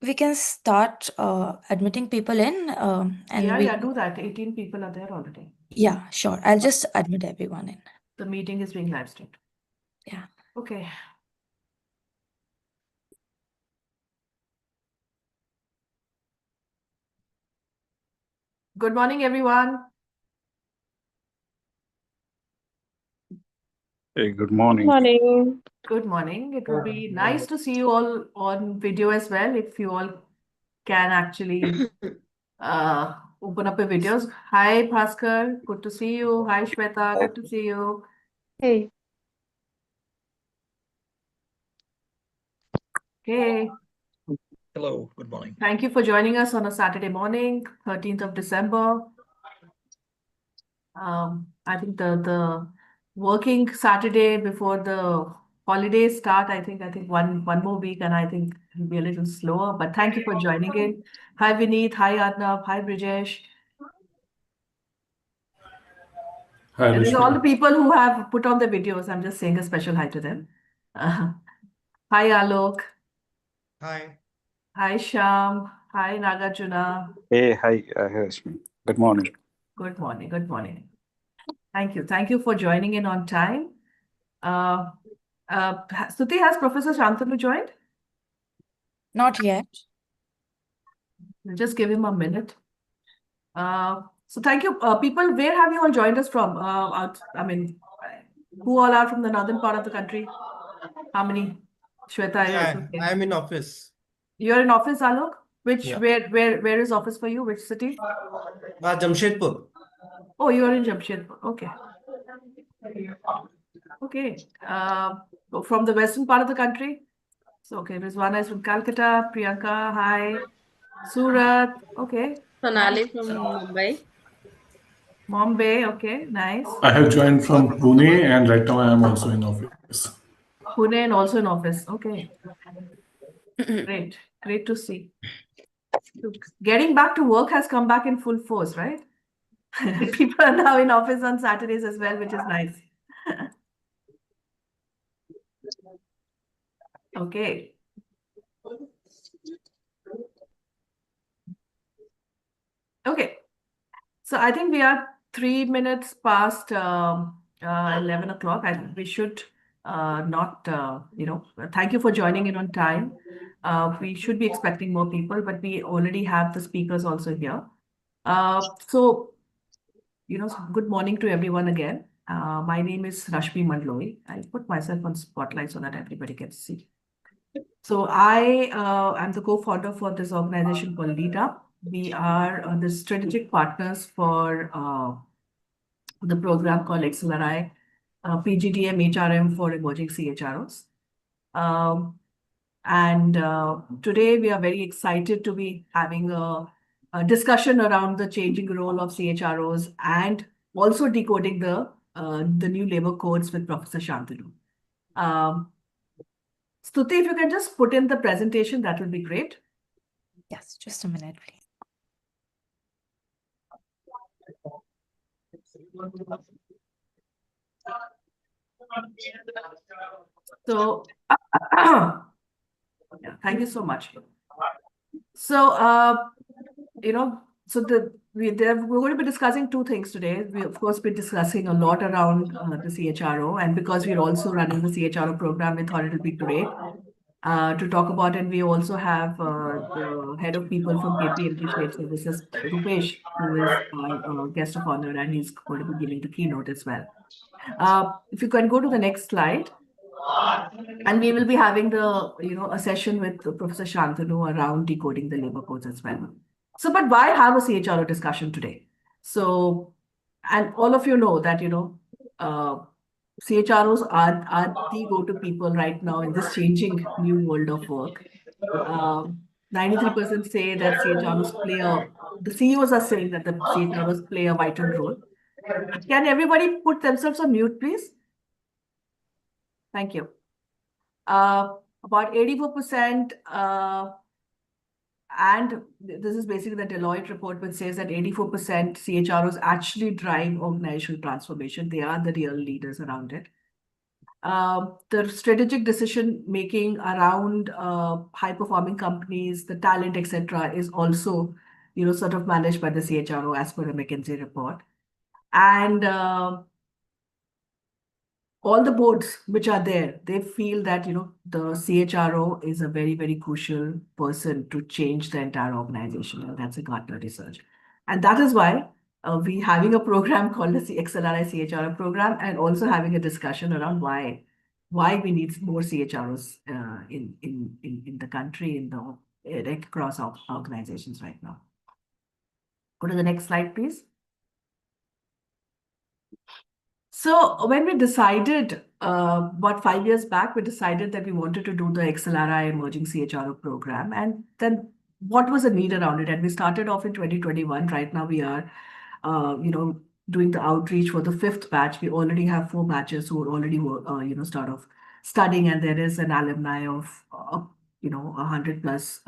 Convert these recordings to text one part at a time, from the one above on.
We can start admitting people in, and Yeah, do that. 18 people are there already. Yeah, sure. I'll just admit everyone in. The meeting is being live streamed. Yeah. Okay. Good morning, everyone. Hey, good morning. Morning. Good morning. It would be nice to see you all on video as well, if you all can actually open up your videos. Hi, Bhaskar. Good to see you. Hi, Shweta. Good to see you. Hey. Okay. Hello, good morning. Thank you for joining us on a Saturday morning, 13th of December. I think the working Saturday before the holidays start, I think one more week, and I think it'll be a little slower. But thank you for joining in. Hi, Vineet. Hi, Arnav. Hi, Brijesh. Hi, And these are Rashmi. all the people who have put on the videos. I'm just saying a special hi to them. Hi, Alok. Hi. Hi, Sham. Hi, Nagarjuna. Hey, hi, Rashmi. Good morning. Good morning. Good morning. Thank you. Thank you for joining in on time. Stuti, has Professor Shantanu joined? Not yet. We'll just give him a minute. So thank you. People, where have you all joined us from? Who all are from the northern part of the country? How many? Shweta is also here. I'm in office. You're in office, Alok? Yeah. Where is office for you? Which city? Jamshedpur. Oh, you're in Jamshedpur. Okay. Okay. From the western part of the country? So, okay, Rizwana is from Calcutta. Priyanka, hi. Surat, okay. Sonali from Mumbai. Bombay, okay, nice. I have joined from Pune and right now I am also in office. Pune and also in office. Okay. Great. Great to see. Look, getting back to work has come back in full force, right? People are now in office on Saturdays as well, which is nice. Okay. Okay. So I think we are 3 minutes past 11 o'clock. I think we should not, thank you for joining in on time. We should be expecting more people, but we already have the speakers also here. So, good morning to everyone again. My name is Rashmi Mandloi. I'll put myself on spotlight so that everybody can see. So I am the co-founder for this organization called Lead Up. We are the strategic partners for the program called XLRI, PGDM HRM for emerging CHROs. And today we are very excited to be having a discussion around the changing role of CHROs and also decoding the new labor codes with Professor Shantanu. Stuti, if you can just put in the presentation, that would be great. Yes, just a minute, please. So, yeah, thank you so much. So, we're going to be discussing two things today. We, of course, be discussing a lot around the CHRO, and because we're also running the CHRO program, we thought it would be great to talk about. And we also have the head of people from KPMG Shared Services, Rupesh, who is our guest of honor, and he's going to be giving the keynote as well. If you can go to the next slide. And we will be having a session with Professor Shantanu around decoding the labor codes as well. So, but why have a CHRO discussion today? So, and all of you know that, CHROs are the go-to people right now in this changing new world of work. 93% say that the CEOs are saying that the CHROs play a vital role. Can everybody put themselves on mute, please? Thank you. About 84%, and this is basically the Deloitte report, which says that 84% CHROs actually drive organizational transformation. They are the real leaders around it. The strategic decision making around high-performing companies, the talent, etc., is also, sort of managed by the CHRO as per a McKinsey report. And all the boards which are there, they feel that, the CHRO is a very, very crucial person to change the entire organization. And that's a Gartner research. And that is why we having a program called the XLRI CHRO program, and also having a discussion around why we need more CHROs in the country, across our organizations right now. Go to the next slide, please. So when we decided, about 5 years back, we decided that we wanted to do the XLRI Emerging CHRO program. And then what was the need around it? And we started off in 2021. Right now we are, doing the outreach for the 5th batch. We already have 4 batches who are already, start of studying. And there is an alumni of, 100 plus,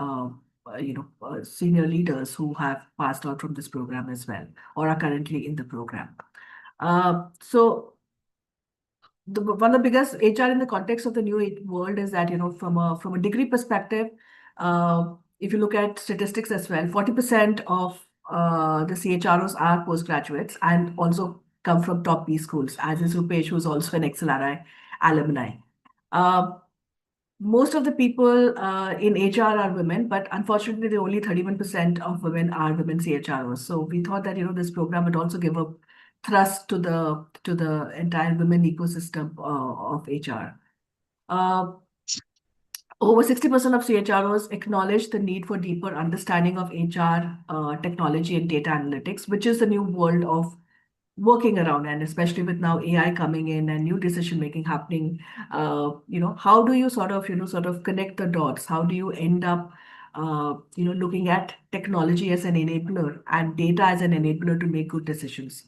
senior leaders who have passed out from this program as well, or are currently in the program. So one of the biggest HR in the context of the new world is that, from a degree perspective, if you look at statistics as well, 40% of the CHROs are postgraduates and also come from top B schools, as is Rupesh, who's also an XLRI alumni. Most of the people in HR are women, but unfortunately, the only 31% of women are women CHROs. So we thought that, this program would also give a thrust to the entire women ecosystem of HR. Over 60% of CHROs acknowledge the need for deeper understanding of HR, technology, and data analytics, which is the new world of working around, and especially with now AI coming in and new decision making happening. How do you sort of connect the dots? How do you end up, looking at technology as an enabler and data as an enabler to make good decisions?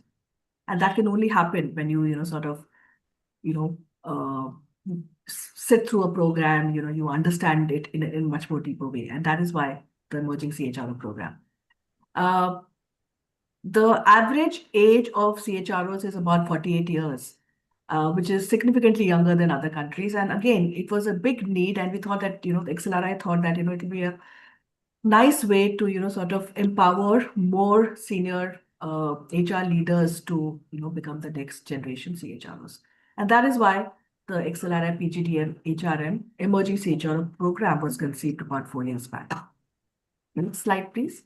And that can only happen when you, sit through a program, you understand it in a much more deeper way. And that is why the Emerging CHRO program. The average age of CHROs is about 48 years, which is significantly younger than other countries. And again, it was a big need. And we thought that, the XLRI thought that, it would be a nice way to, sort of empower more senior HR leaders to, become the next generation CHROs. And that is why the XLRI PGDM HRM Emerging CHRO program was conceived about 4 years back. Next slide, please.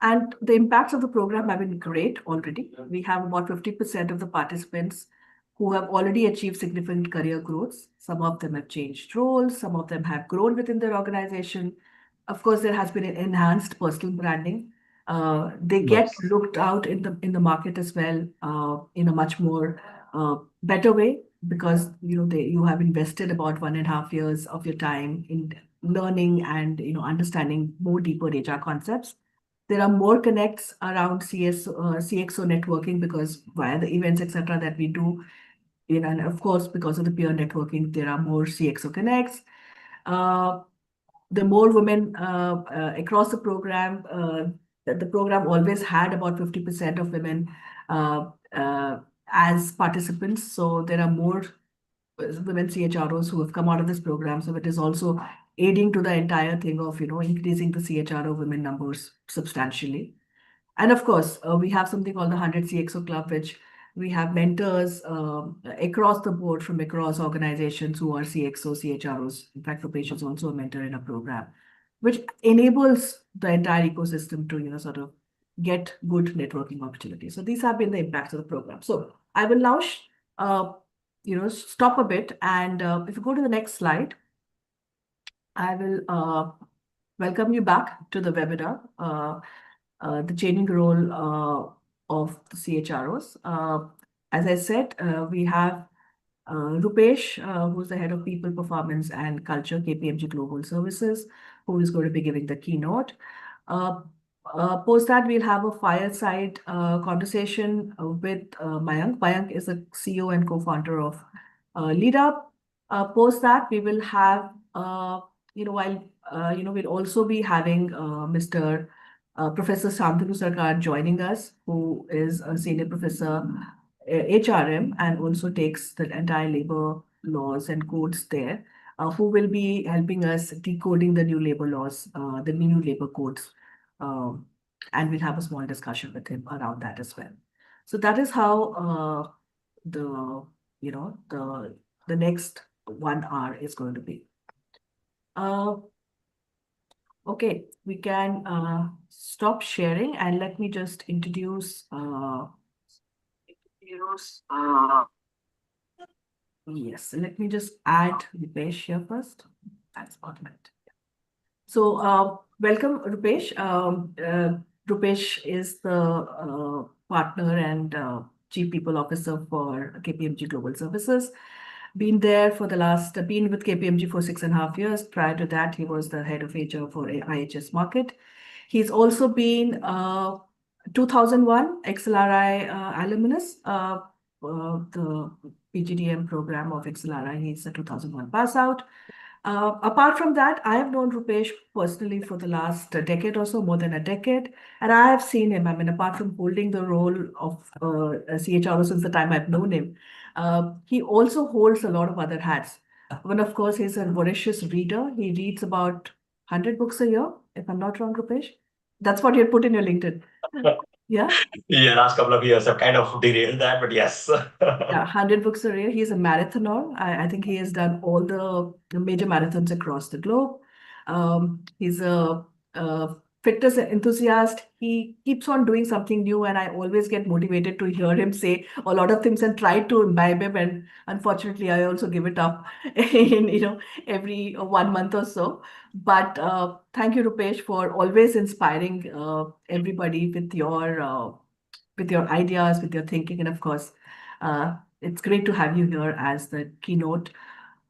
And the impacts of the program have been great already. We have about 50% of the participants who have already achieved significant career growth. Some of them have changed roles, some of them have grown within their organization. Of course, there has been an enhanced personal branding. They get looked out in the market as well, in a much more better way, because you have invested about 1.5 years of your time in learning and understanding more deeper HR concepts. There are more connects around CXO networking, because via the events, etc., that we do, and of course, because of the peer networking, there are more CXO connects. The more women across the program, the program always had about 50% of women as participants. So there are more women CHROs who have come out of this program. So it is also aiding to the entire thing of, increasing the CHRO women numbers substantially. And of course, we have something called the 100 CXO Club, which we have mentors across the board from across organizations who are CXO, CHROs. In fact, Rupesh is also a mentor in a program, which enables the entire ecosystem to, sort of get good networking opportunities. So these have been the impacts of the program. So I will now, stop a bit. And if you go to the next slide, I will welcome you back to the webinar, the changing role of the CHROs. As I said, we have Rupesh, who's the head of People, Performance and Culture, KPMG Global Services, who is going to be giving the keynote. Post that, we'll have a fireside conversation with Mayank. Mayank is the CEO and co-founder of LeadUp. Post that, we will have, we'll also be having Mr. Professor Shantanu Sarkar joining us, who is a senior professor HRM and also takes the entire labor laws and codes there, who will be helping us decoding the new labor laws, the new labor codes. And we'll have a small discussion with him around that as well. So that is how the you know the next 1 hour is going to be. Okay, we can stop sharing and let me just introduce yes, let me just add Rupesh here first. That's automatic. So welcome, Rupesh. Rupesh is the partner and Chief People Officer for KPMG Global Services. Been with KPMG for 6.5 years. Prior to that, he was the head of HR for IHS Markit. He's also been 2001 XLRI alumnus, the PGDM program of XLRI. He's a 2001 pass out. Apart from that, I have known Rupesh personally for the last decade or so, more than a decade. And I have seen him, apart from holding the role of CHRO since the time I've known him, he also holds a lot of other hats. One, of course, he's a voracious reader. He reads about 100 books a year, if I'm not wrong, Rupesh. That's what you had put in your LinkedIn. Yeah. Yeah, last couple of years have kind of derailed that, but yes. Yeah, 100 books a year. He's a marathoner. I think he has done all the major marathons across the globe. He's a fitness enthusiast. He keeps on doing something new, and I always get motivated to hear him say a lot of things and try to imbibe him. And unfortunately, I also give it up in every 1 month or so. But thank you, Rupesh, for always inspiring everybody with your ideas, with your thinking, and of course, it's great to have you here as the keynote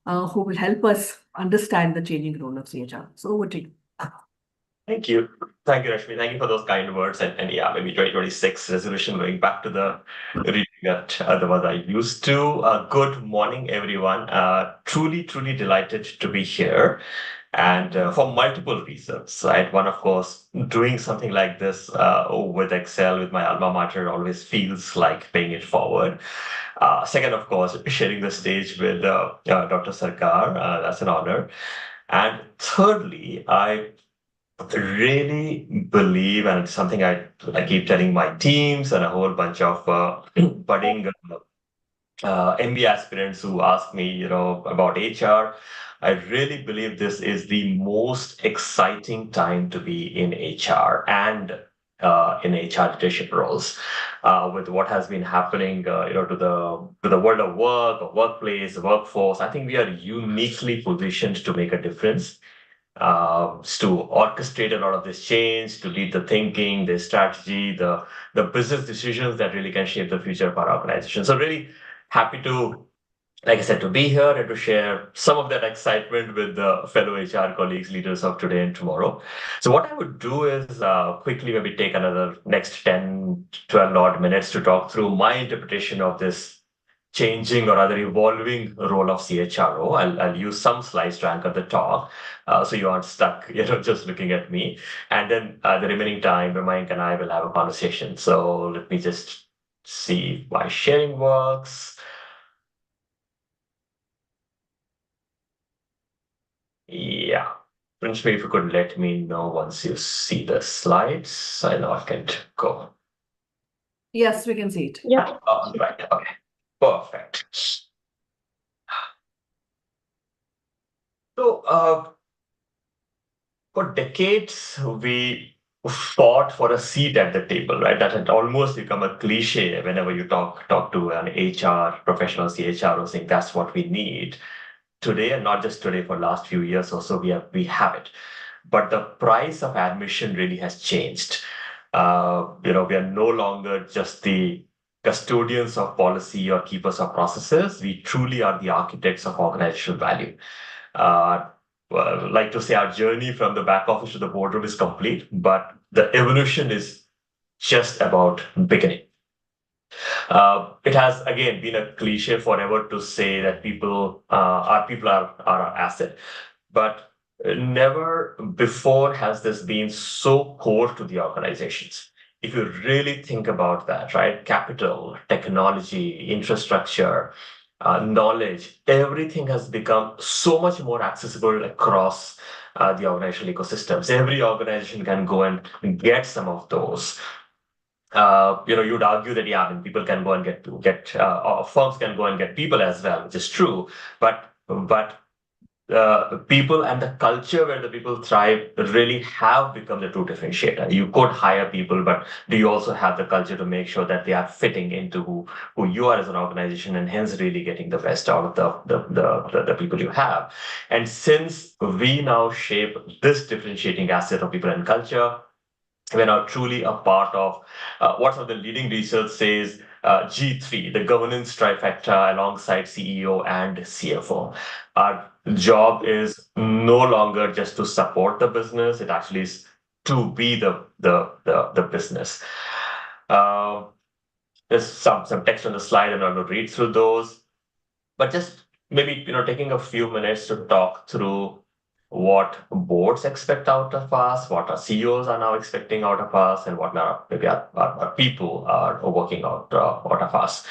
who will help us understand the changing role of CHR. So over to you. Thank you. Thank you, Rashmi. Thank you for those kind words. And yeah, maybe 2026 resolution going back to the reading that the ones I used to. Good morning, everyone. Truly, truly delighted to be here. And for multiple reasons, right? One, of course, doing something like this with Excel, with my alma mater, always feels like paying it forward. Second, of course, sharing the stage with Dr. Sarkar, that's an honor. And thirdly, I really believe, and it's something I keep telling my teams and a whole bunch of budding MBA aspirants who ask me, about HR. I really believe this is the most exciting time to be in HR and in HR leadership roles, with what has been happening, to the world of work, of workplace, workforce. I think we are uniquely positioned to make a difference, to orchestrate a lot of this change, to lead the thinking, the strategy, the business decisions that really can shape the future of our organization. So really happy to, like I said, to be here and to share some of that excitement with the fellow HR colleagues, leaders of today and tomorrow. So what I would do is quickly maybe take another next 10, 12 odd minutes to talk through my interpretation of this changing or rather evolving role of CHRO. I'll use some slides to anchor the talk, so you aren't stuck, just looking at me. And then the remaining time, Mike and I will have a conversation. So let me just see if my sharing works. Yeah. Principally, if you could let me know once you see the slides, I know I can go. Yes, we can see it. Yeah. Oh, right. Okay. Perfect. So, for decades, we fought for a seat at the table, right? That had almost become a cliche whenever you talk to an HR professional, CHRO, saying that's what we need today, and not just today, for last few years or so, we have it. But the price of admission really has changed. We are no longer just the custodians of policy or keepers of processes. We truly are the architects of organizational value. Like to say our journey from the back office to the boardroom is complete, but the evolution is just about beginning. It has again been a cliche forever to say that people are our asset, but never before has this been so core to the organizations. if you really think about that, right? Capital, technology, infrastructure, knowledge, everything has become so much more accessible across the organizational ecosystems. Every organization can go and get some of those. You'd argue that yeah, I mean, people can go and or firms can go and get people as well, which is true. But people and the culture where the people thrive really have become the true differentiator. You could hire people, but do you also have the culture to make sure that they are fitting into who you are as an organization, and hence really getting the best out of the people you have. And since we now shape this differentiating asset of people and culture, we're now truly a part of what some of the leading research says G3, the governance trifecta alongside CEO and CFO. Our job is no longer just to support the business, it actually is to be the business. There's some text on the slide, and I'm going to read through those. But just maybe taking a few minutes to talk through what boards expect out of us, what our CEOs are now expecting out of us, and what now maybe our people are working out of us.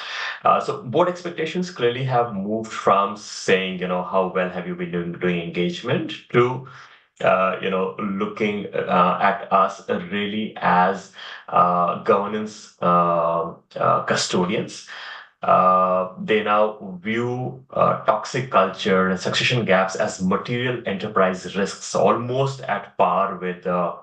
So board expectations clearly have moved from saying, how well have you been doing engagement, to looking at us really as governance custodians. They now view toxic culture and succession gaps as material enterprise risks, almost at par with a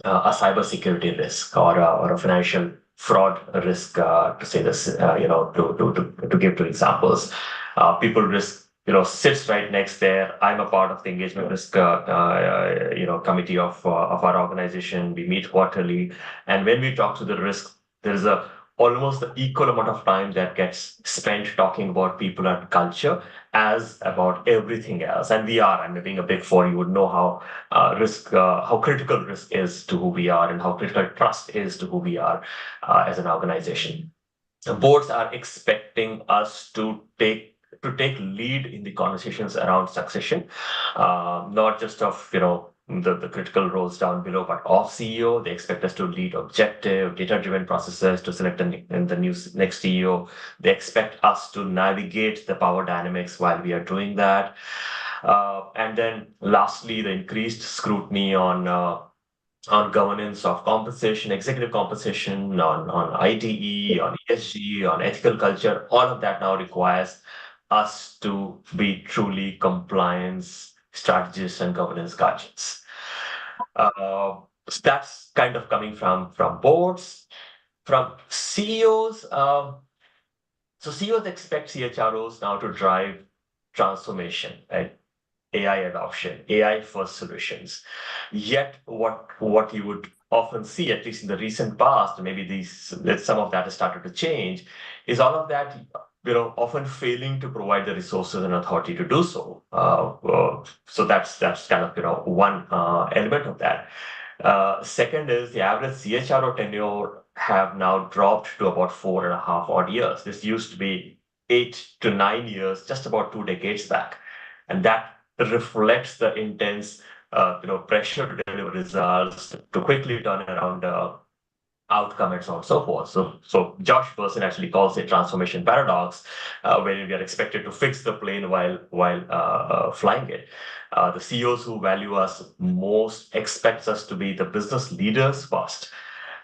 cybersecurity risk or a financial fraud risk, to say this, to give two examples. People risk, sits right next there. I'm a part of the engagement risk, committee of our organization. We meet quarterly, and when we talk to the risk, there's almost the equal amount of time that gets spent talking about people and culture as about everything else. And we are, and being a Big Four, you would know how critical risk is to who we are, and how critical trust is to who we are as an organization. The boards are expecting us to take lead in the conversations around succession, not just of the critical roles down below, but of CEO. They expect us to lead objective, data-driven processes to select the next CEO. They expect us to navigate the power dynamics while we are doing that. And then lastly, the increased scrutiny on governance of compensation, executive compensation, on IDE, on ESG, on ethical culture. All of that now requires us to be truly compliance strategists and governance guardians. So that's kind of coming from boards. From CEOs, so CEOs expect CHROs now to drive transformation, right? AI adoption, AI first solutions. Yet what you would often see, at least in the recent past, maybe some of that has started to change, is all of that often failing to provide the resources and authority to do so. So that's kind of one element of that. Second is the average CHRO tenure have now dropped to about 4.5 odd years. This used to be 8 to 9 years, just about 2 decades back, and that reflects the intense pressure to deliver results, to quickly turn around outcome, and so on and so forth. So Josh Person actually calls it transformation paradox, where we are expected to fix the plane while flying it. The CEOs who value us most expects us to be the business leaders first.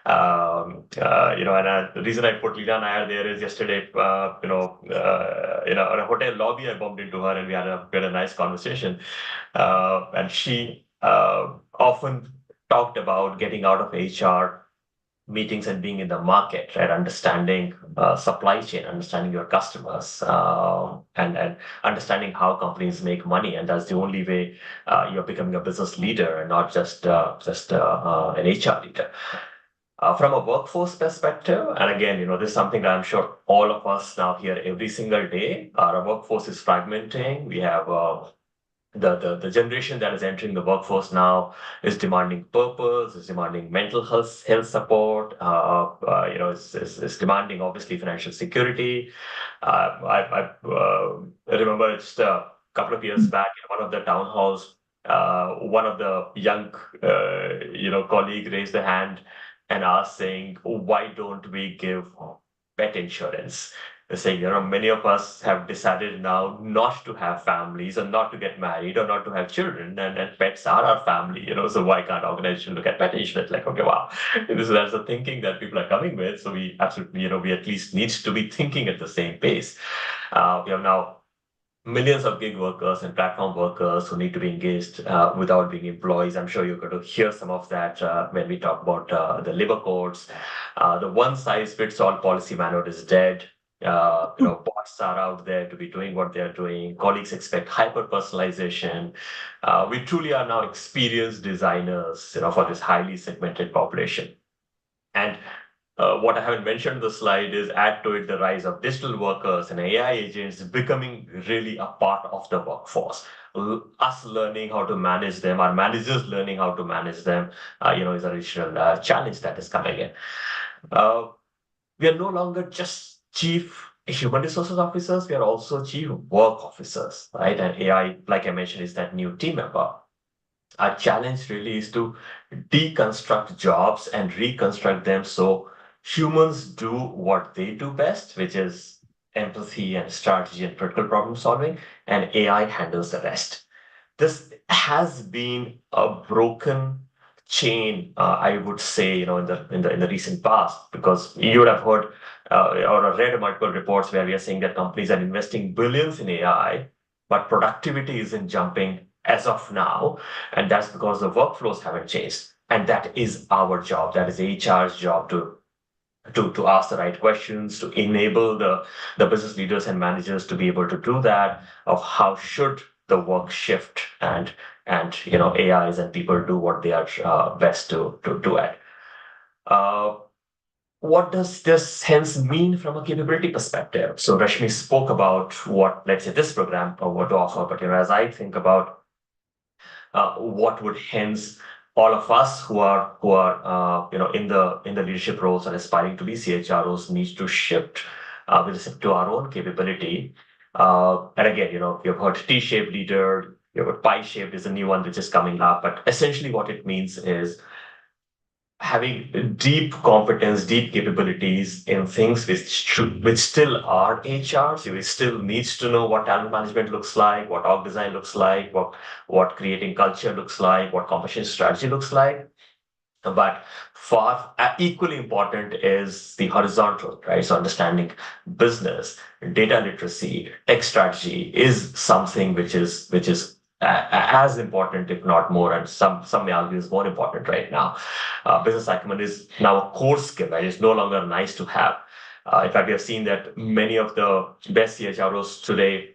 And the reason I put Leela Nair there is yesterday, in a hotel lobby, I bumped into her and we had a nice conversation. And she often talked about getting out of HR meetings and being in the market, right? Understanding supply chain, understanding your customers, and understanding how companies make money. And that's the only way you're becoming a business leader and not just an HR leader. From a workforce perspective, and again, this is something that I'm sure all of us now hear every single day. Our workforce is fragmenting. We have the generation that is entering the workforce now is demanding purpose, is demanding mental health support, is demanding obviously financial security. I remember just a couple of years back in one of the town halls, one of the young colleague raised a hand and are saying, why don't we give pet insurance? They're saying, many of us have decided now not to have families or not to get married or not to have children, and pets are our family, so why can't organization look at pet insurance? Like, okay, wow, that's the thinking that people are coming with. So we absolutely, we at least need to be thinking at the same pace. We have now millions of gig workers and platform workers who need to be engaged without being employees. I'm sure you're going to hear some of that when we talk about the labor codes. The one size fits all policy manual is dead. Bots are out there to be doing what they're doing. Colleagues expect hyper personalization. We truly are now experienced designers, for this highly segmented population. And what I haven't mentioned in the slide is add to it the rise of digital workers and AI agents becoming really a part of the workforce. Us learning how to manage them, our managers learning how to manage them, is an additional challenge that is coming in. We are no longer just chief human resources officers, we are also chief work officers, right? And AI, like I mentioned, is that new team member. Our challenge really is to deconstruct jobs and reconstruct them so humans do what they do best, which is empathy and strategy and critical problem solving, and AI handles the rest. This has been a broken chain, I would say, in the recent past, because you would have heard or read multiple reports where we are saying that companies are investing billions in AI, but productivity isn't jumping as of now, and that's because the workflows haven't changed. And that is our job. That is HR's job to ask the right questions, to enable the business leaders and managers to be able to do that, of how should the work shift, and AIs and people do what they are best to do at. What does this hence mean from a capability perspective? So Rashmi spoke about what, let's say, this program or what to offer, but as I think about what would hence all of us who are in the leadership roles and aspiring to be CHROs need to shift with respect to our own capability. And again, you've heard T-shaped leader, you've heard pie-shaped is a new one which is coming up. But essentially what it means is having deep competence, deep capabilities in things which still are HR. So we still needs to know what talent management looks like, what org design looks like, what creating culture looks like, what compensation strategy looks like. But far equally important is the horizontal, right? So understanding business, data literacy, tech strategy is something which is as important, if not more, and some may argue is more important right now. Business acumen is now a core skill, right? It's no longer nice to have. In fact, we have seen that many of the best CHROs today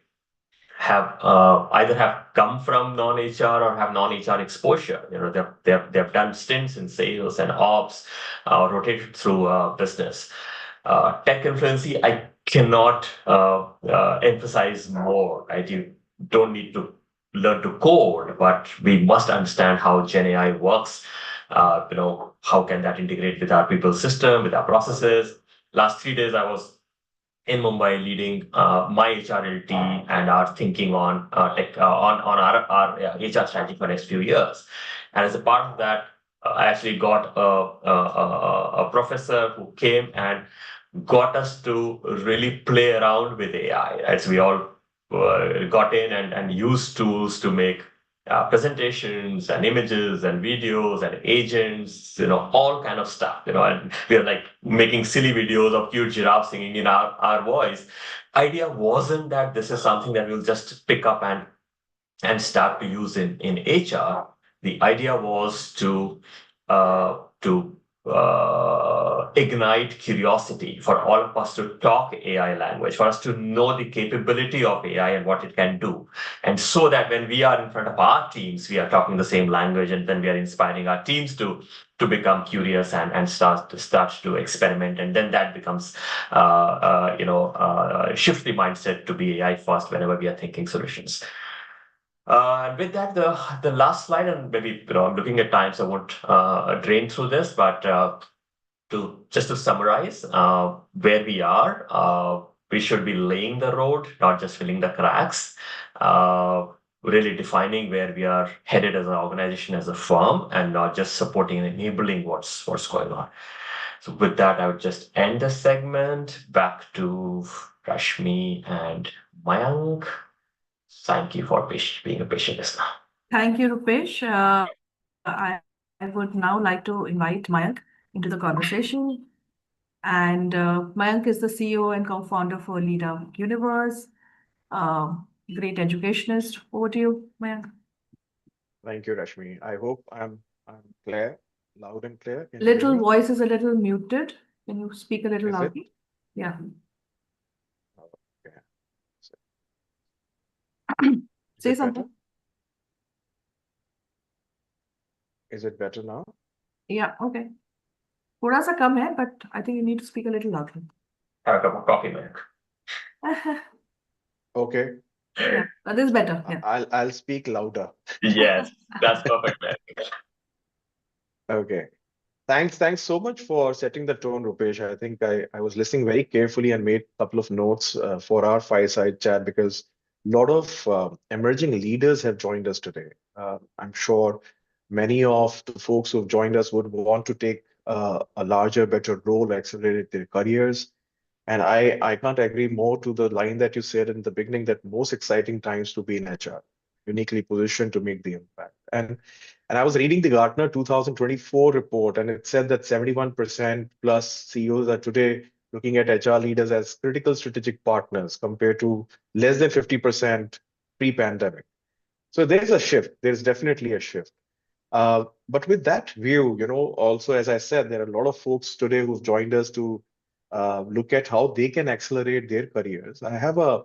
have either have come from non-HR or have non-HR exposure. They've done stints in sales and ops, rotated through business. Tech influency, I cannot emphasize more, right? You don't need to learn to code, but we must understand how Gen AI works. How can that integrate with our people system, with our processes? Last 3 days, I was in Mumbai leading my HRLT and our thinking on tech on our HR strategy for next few years. And as a part of that, I actually got a professor who came and got us to really play around with AI. Right? So we all got in and used tools to make presentations and images and videos and agents, all kind of stuff, and we are like making silly videos of cute giraffe singing in our voice. Idea wasn't that this is something that we'll just pick up and start to use in HR. The idea was to ignite curiosity for all of us to talk AI language, for us to know the capability of AI and what it can do. And so that when we are in front of our teams, we are talking the same language, and then we are inspiring our teams to become curious and start to experiment. And then that becomes, shift the mindset to be AI first whenever we are thinking solutions. And with that, the last slide, and maybe I'm looking at time, so I won't drain through this, but to summarize where we are, we should be laying the road, not just filling the cracks. really defining where we are headed as an organization, as a firm, and not just supporting and enabling what's going on. So with that, I would just end the segment. Back to Rashmi and Mayank. Thank you for being a patient listener. Thank you, Rupesh. I would now like to invite Mayank into the conversation. And Mayank is the CEO and co-founder for Lead Up Universe. Great educationist. Over to you, Mayank. Thank you, Rashmi. I hope I'm clear, loud and clear. Can you hear Little me? voice is a little muted. Can you speak a little Is it? loudly? Yeah. Okay. Is Say it better? something. Is it better now? Yeah, okay. थोड़ा सा कम है, but I think you need to speak a little loudly. Have a cup of coffee, Mayank. Okay. Yeah, this is better. Yeah. I'll speak louder. Yes, that's perfect, Mayank. Okay. Thanks so much for setting the tone, Rupesh. I think I was listening very carefully and made a couple of notes for our fireside chat because a lot of emerging leaders have joined us today. I'm sure many of the folks who've joined us would want to take a larger, better role, accelerate their careers. And I can't agree more to the line that you said in the beginning that most exciting times to be in HR, uniquely positioned to make the impact. And I was reading the Gartner 2024 report, and it said that 71% plus CEOs are today looking at HR leaders as critical strategic partners compared to less than 50% pre-pandemic. So there's a shift. There's definitely a shift. But with that view, also, as I said, there are a lot of folks today who've joined us to look at how they can accelerate their careers. I have a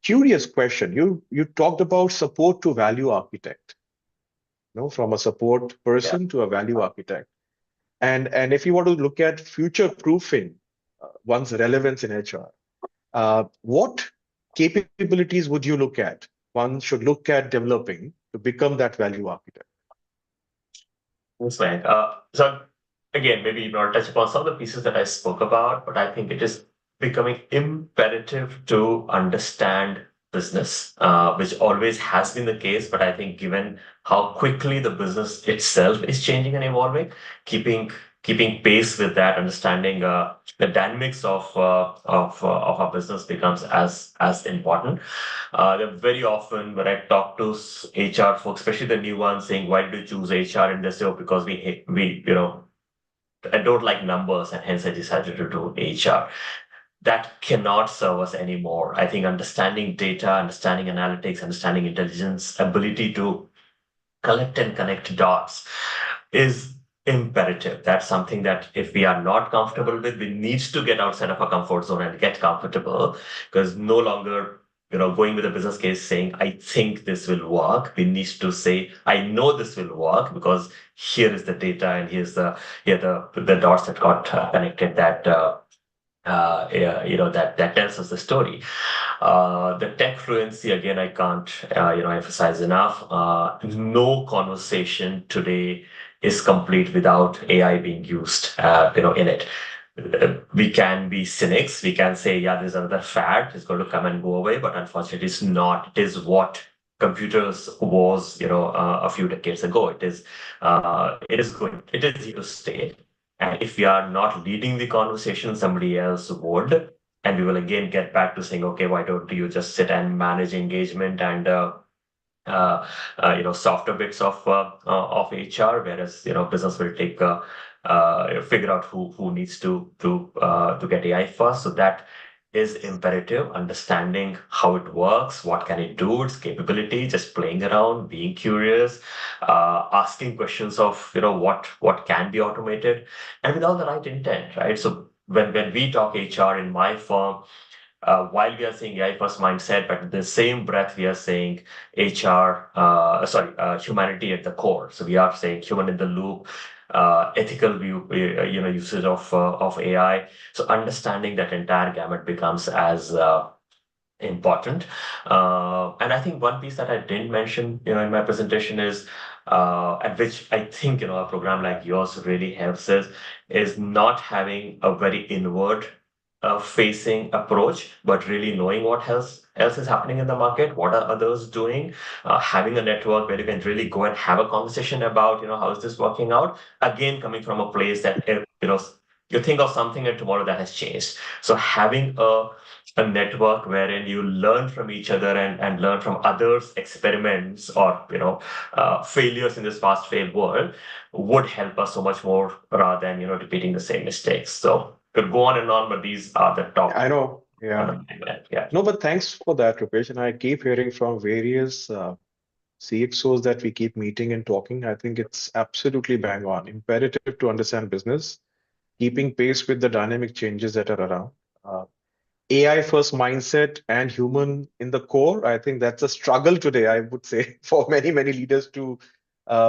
curious question. You talked about support to value architect, from a support person to a value architect. And if you want to look at future proofing one's relevance in HR, what capabilities would you look at? One should look at developing to become that value architect. Thanks, Mayank. So again, maybe not touch upon some of the pieces that I spoke about, but I think it is becoming imperative to understand business, which always has been the case. But I think given how quickly the business itself is changing and evolving, keeping pace with that, understanding the dynamics of our business becomes as important. Very often when I talk to HR folks, especially the new ones, saying, "Why did you choose HR?" and they say, "Oh, because I don't like numbers, and hence I decided to do HR." That cannot serve us anymore. I think understanding data, understanding analytics, understanding intelligence, ability to collect and connect dots is imperative. That's something that if we are not comfortable with, we need to get outside of our comfort zone and get comfortable, because no longer going with a business case saying, "I think this will work." We need to say, "I know this will work because here is the data and here the dots that got connected that that tells us the story." The tech fluency, again, I can't emphasize enough. No conversation today is complete without AI being used in it. We can be cynics. We can say, "Yeah, there's another fad. It's going to come and go away," but unfortunately, it's not. It is what computers was a few decades ago. It is here to stay. And if we are not leading the conversation, somebody else would. And we will again get back to saying, "Okay, why don't you just sit and manage engagement and softer bits of HR," whereas business will take figure out who needs to get AI first. So that is imperative. Understanding how it works, what can it do, its capability, just playing around, being curious, asking questions of what can be automated, and with all the right intent, right? So when we talk HR in my firm, while we are saying AI first mindset, but in the same breath we are saying humanity at the core. So we are saying human in the loop, ethical view, usage of AI. So understanding that entire gamut becomes as important. And I think one piece that I didn't mention, in my presentation is, at which I think, a program like yours really helps is not having a very inward facing approach, but really knowing what else is happening in the market, what are others doing, having a network where you can really go and have a conversation about, how is this working out? Again, coming from a place that, you think of something and tomorrow that has changed. So having a network wherein you learn from each other and learn from others' experiments or, failures in this fast fail world would help us so much more rather than, repeating the same mistakes. So could go on and on, but these are the top. I know. Yeah. Yeah. No, but thanks for that, Rupesh. And I keep hearing from various CXOs that we keep meeting and talking. I think it's absolutely bang on. Imperative to understand business, keeping pace with the dynamic changes that are around. AI first mindset and human in the core. I think that's a struggle today, I would say, for many, many leaders to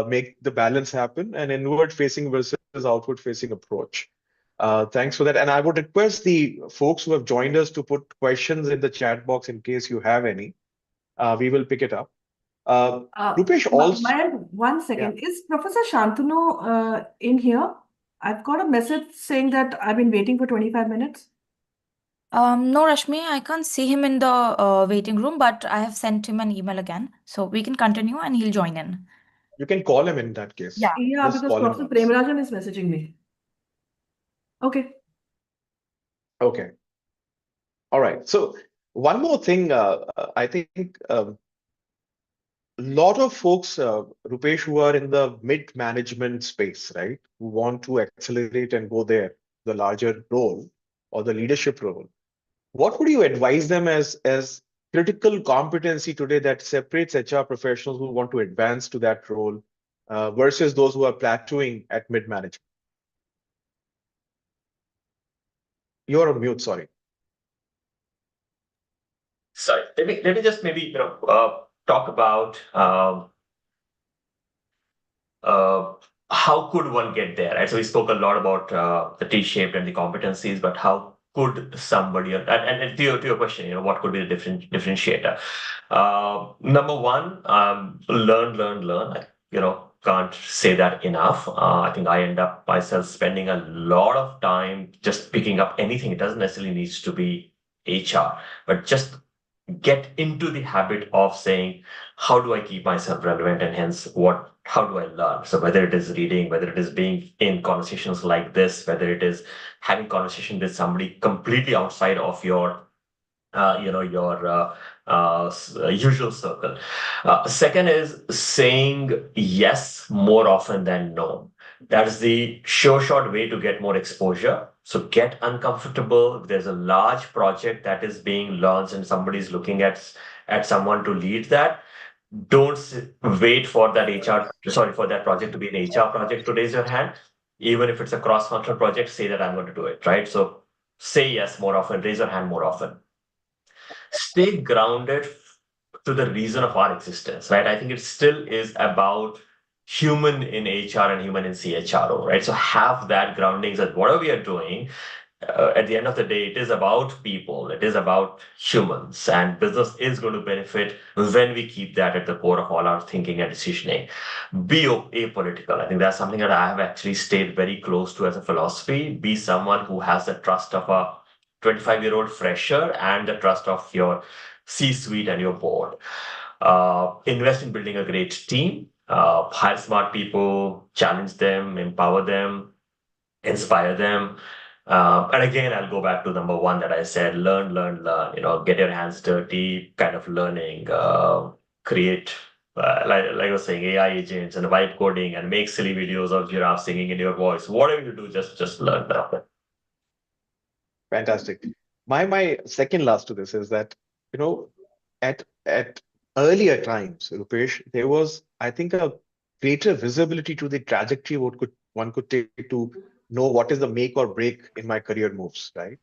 make the balance happen, an inward facing versus outward facing approach. Thanks for that. And I would request the folks who have joined us to put questions in the chat box in case you have any. We will pick it up. Rupesh, also, Mayank, one second. Is Professor Shantanu in here? I've got a message saying that I've been waiting for 25 minutes. No, Rashmi, I can't see him in the waiting room, but I have sent him an email again. So we can continue and he'll join in. you can call him in that case. Yeah. Yeah, Just because call him Professor once. Premarajan is messaging me. Okay. Okay. All right. So one more thing, I think a lot of folks, Rupesh, who are in the mid-management space, right, who want to accelerate and go there, the larger role or the leadership role. What would you advise them as critical competency today that separates HR professionals who want to advance to that role versus those who are plateauing at mid-management? You're on mute, sorry. Sorry, let me just maybe talk about how could one get there, right? So we spoke a lot about the T-shaped and the competencies, but how could somebody and to your question, what could be the differentiator? Number one, learn. Can't say that enough. I think I end up myself spending a lot of time just picking up anything. It doesn't necessarily needs to be HR, but just get into the habit of saying, how do I keep myself relevant, and hence how do I learn? So whether it is reading, whether it is being in conversations like this, whether it is having conversation with somebody completely outside of your usual circle. Second is saying yes more often than no. That is the sure shot way to get more exposure. So get uncomfortable. If there's a large project that is being launched and somebody's looking at someone to lead that, don't wait for for that project to be an HR project to raise your hand. Even if it's a cross-functional project, say that I'm going to do it, right? So say yes more often, raise your hand more often. Stay grounded to the reason of our existence, right? I think it still is about human in HR and human in CHRO, right? So have that grounding that whatever we are doing, at the end of the day, it is about people, it is about humans, and business is going to benefit when we keep that at the core of all our thinking and decisioning. Be apolitical. I think that's something that I have actually stayed very close to as a philosophy. Be someone who has the trust of a 25-year-old fresher and the trust of your C-suite and your board. Invest in building a great team. Hire smart people, challenge them, empower them, inspire them. And again, I'll go back to number one that I said, learn. Get your hands dirty, kind of learning, create, like I was saying, AI agents and vibe coding, and make silly videos of giraffe singing in your voice. Whatever you do, just learn that. Fantastic. My second last to this is that, at earlier times, Rupesh, there was, I think, a greater visibility to the trajectory one could take to know what is the make or break in my career moves, right?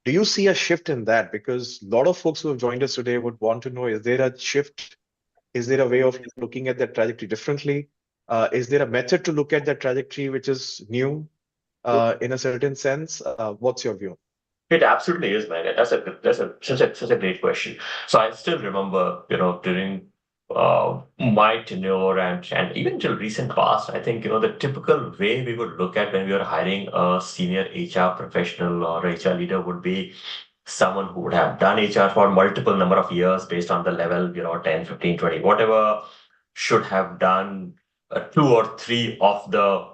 Do you see a shift in that? Because a lot of folks who have joined us today would want to know, is there a shift? Is there a way of looking at that trajectory differently? Is there a method to look at that trajectory which is new in a certain sense? What's your view? It absolutely is, man. That's such a great question. So I still remember, during my tenure and even till recent past, I think, the typical way we would look at when we are hiring a senior HR professional or HR leader would be someone who would have done HR for multiple number of years based on the level, 10, 15, 20, whatever, should have done two or three of the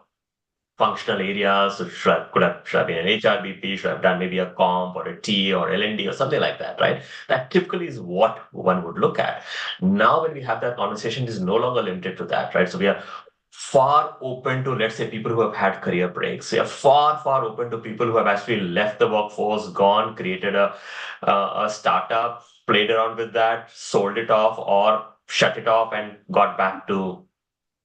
functional areas. So should have been an HRBP, should have done maybe a comp or a T or L&D or something like that, right? That typically is what one would look at. Now, when we have that conversation, it is no longer limited to that, right? So we are far open to, let's say, people who have had career breaks. We are far, far open to people who have actually left the workforce, gone, created a startup, played around with that, sold it off, or shut it off and got back to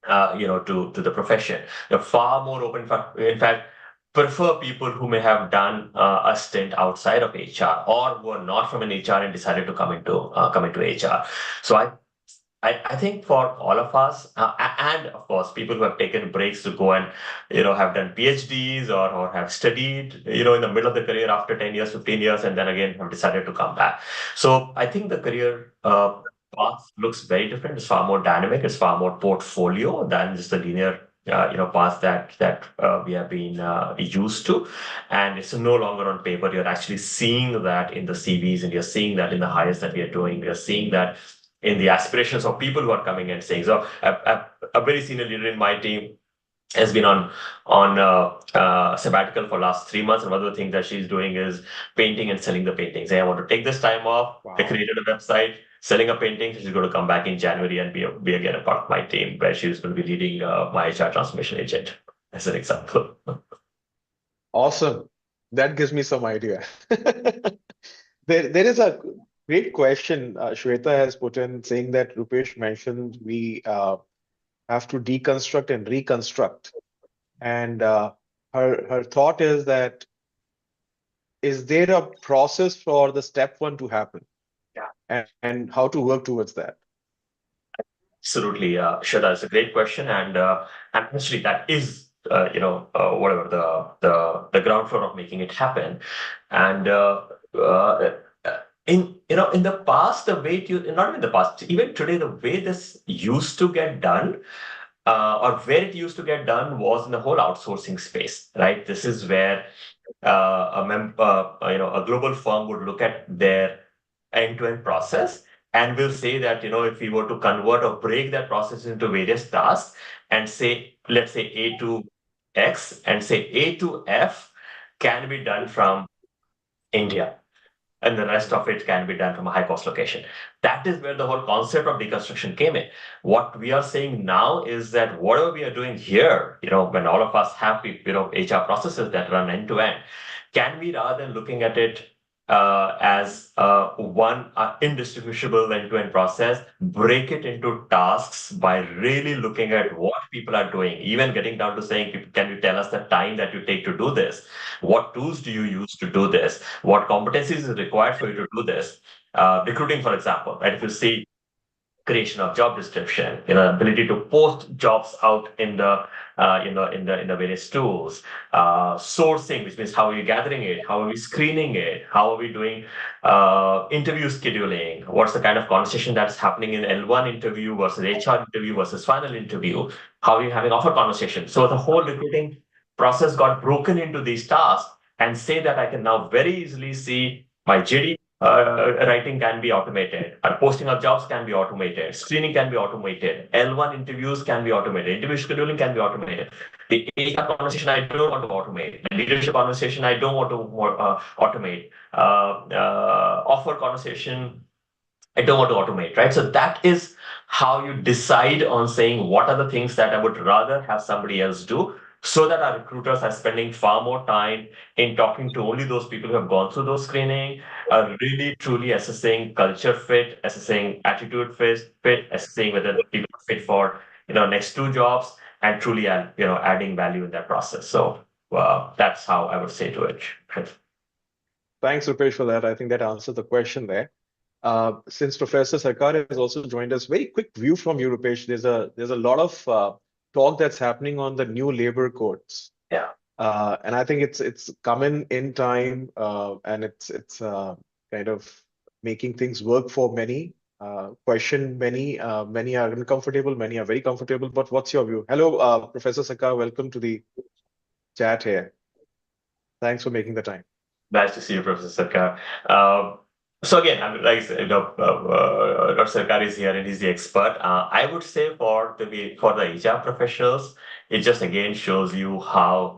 the profession. They're far more open. In fact, prefer people who may have done a stint outside of HR or who are not from an HR and decided to come into HR. So I think for all of us, and of course, people who have taken breaks to go and have done PhDs or have studied in the middle of the career after 10 years, 15 years, and then again have decided to come back. So I think the career path looks very different. It's far more dynamic. It's far more portfolio than just the linear path that we have been used to, and it's no longer on paper. You're actually seeing that in the CVs, and you're seeing that in the hires that we are doing. We are seeing that in the aspirations of people who are coming and saying. So a very senior leader in my team has been on sabbatical for last 3 months, and one of the things that she's doing is painting and selling the paintings. Hey, I want to take this time off. Wow. I created a website selling a painting. She's going to come back in January and be again a part of my team, where she's going to be leading my HR transformation agent, as an example. Awesome. That gives me some idea. There is a great question Shweta has put in, saying that Rupesh mentioned we have to deconstruct and reconstruct. And her thought is that, is there a process for the step one to happen? Yeah. And how to work towards that? Absolutely, Shraddha, it's a great question, and actually that is whatever the ground floor of making it happen. And in the past, the way not even the past, even today, the way this used to get done, or where it used to get done, was in the whole outsourcing space, right? This is where a global firm would look at their end-to-end process and will say that, if we were to convert or break that process into various tasks and say, let's say A to X and say A to F can be done from India, and the rest of it can be done from a high cost location. That is where the whole concept of deconstruction came in. What we are saying now is that whatever we are doing here, when all of us have HR processes that run end to end, can we, rather than looking at it as one indistinguishable end-to-end process, break it into tasks by really looking at what people are doing, even getting down to saying, can you tell us the time that you take to do this? What tools do you use to do this? What competencies is required for you to do this? Recruiting, for example, right? If you see creation of job description, ability to post jobs out in the various tools, sourcing, which means how are we gathering it, how are we screening it, how are we doing interview scheduling, what's the kind of conversation that's happening in L1 interview versus HR interview versus final interview, how are we having offer conversation. So the whole recruiting process got broken into these tasks, and say that I can now very easily see my JD writing can be automated, posting of jobs can be automated, screening can be automated, L1 interviews can be automated, interview scheduling can be automated. The HR conversation I don't want to automate, the leadership conversation I don't want to automate, offer conversation I don't want to automate, right? So that is how you decide on saying what are the things that I would rather have somebody else do, so that our recruiters are spending far more time in talking to only those people who have gone through those screening, really truly assessing culture fit, assessing attitude fit, assessing whether the people are fit for next two jobs, and truly adding value in that process. So that's how I would say to it. Thanks, Rupesh, for that. I think that answered the question there. Since Professor Sarkar has also joined us, very quick view from you, Rupesh. There's a lot of talk that's happening on the new labor codes. Yeah. And I think it's coming in time, and it's kind of making things work for many. question. Many are uncomfortable, many are very comfortable. But what's your view? Hello, Professor Sakar. Welcome to the chat here. Thanks for making the time. Nice to see you, Professor Sarkar. So again, I'm like Dr. Sarkar is here and he's the expert. I would say for the HR professionals, it just again shows you uh,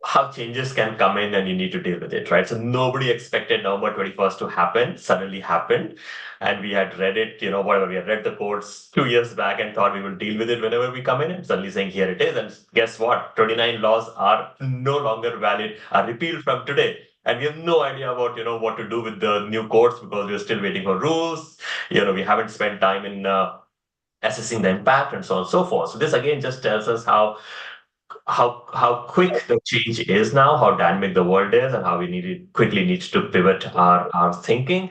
how changes can come in and you need to deal with it, right? So nobody expected November 21st to happen, suddenly happened. And we had read it, whatever, we had read the codes 2 years back and thought we will deal with it whenever we come in, and suddenly saying here it is. And guess what? 29 laws are no longer valid, are repealed from today. And we have no idea about, what to do with the new codes because we're still waiting for rules. We haven't spent time in assessing the impact and so on and so forth. So this again just tells us how quick the change is now, how dynamic the world is, and how we quickly need to pivot our thinking.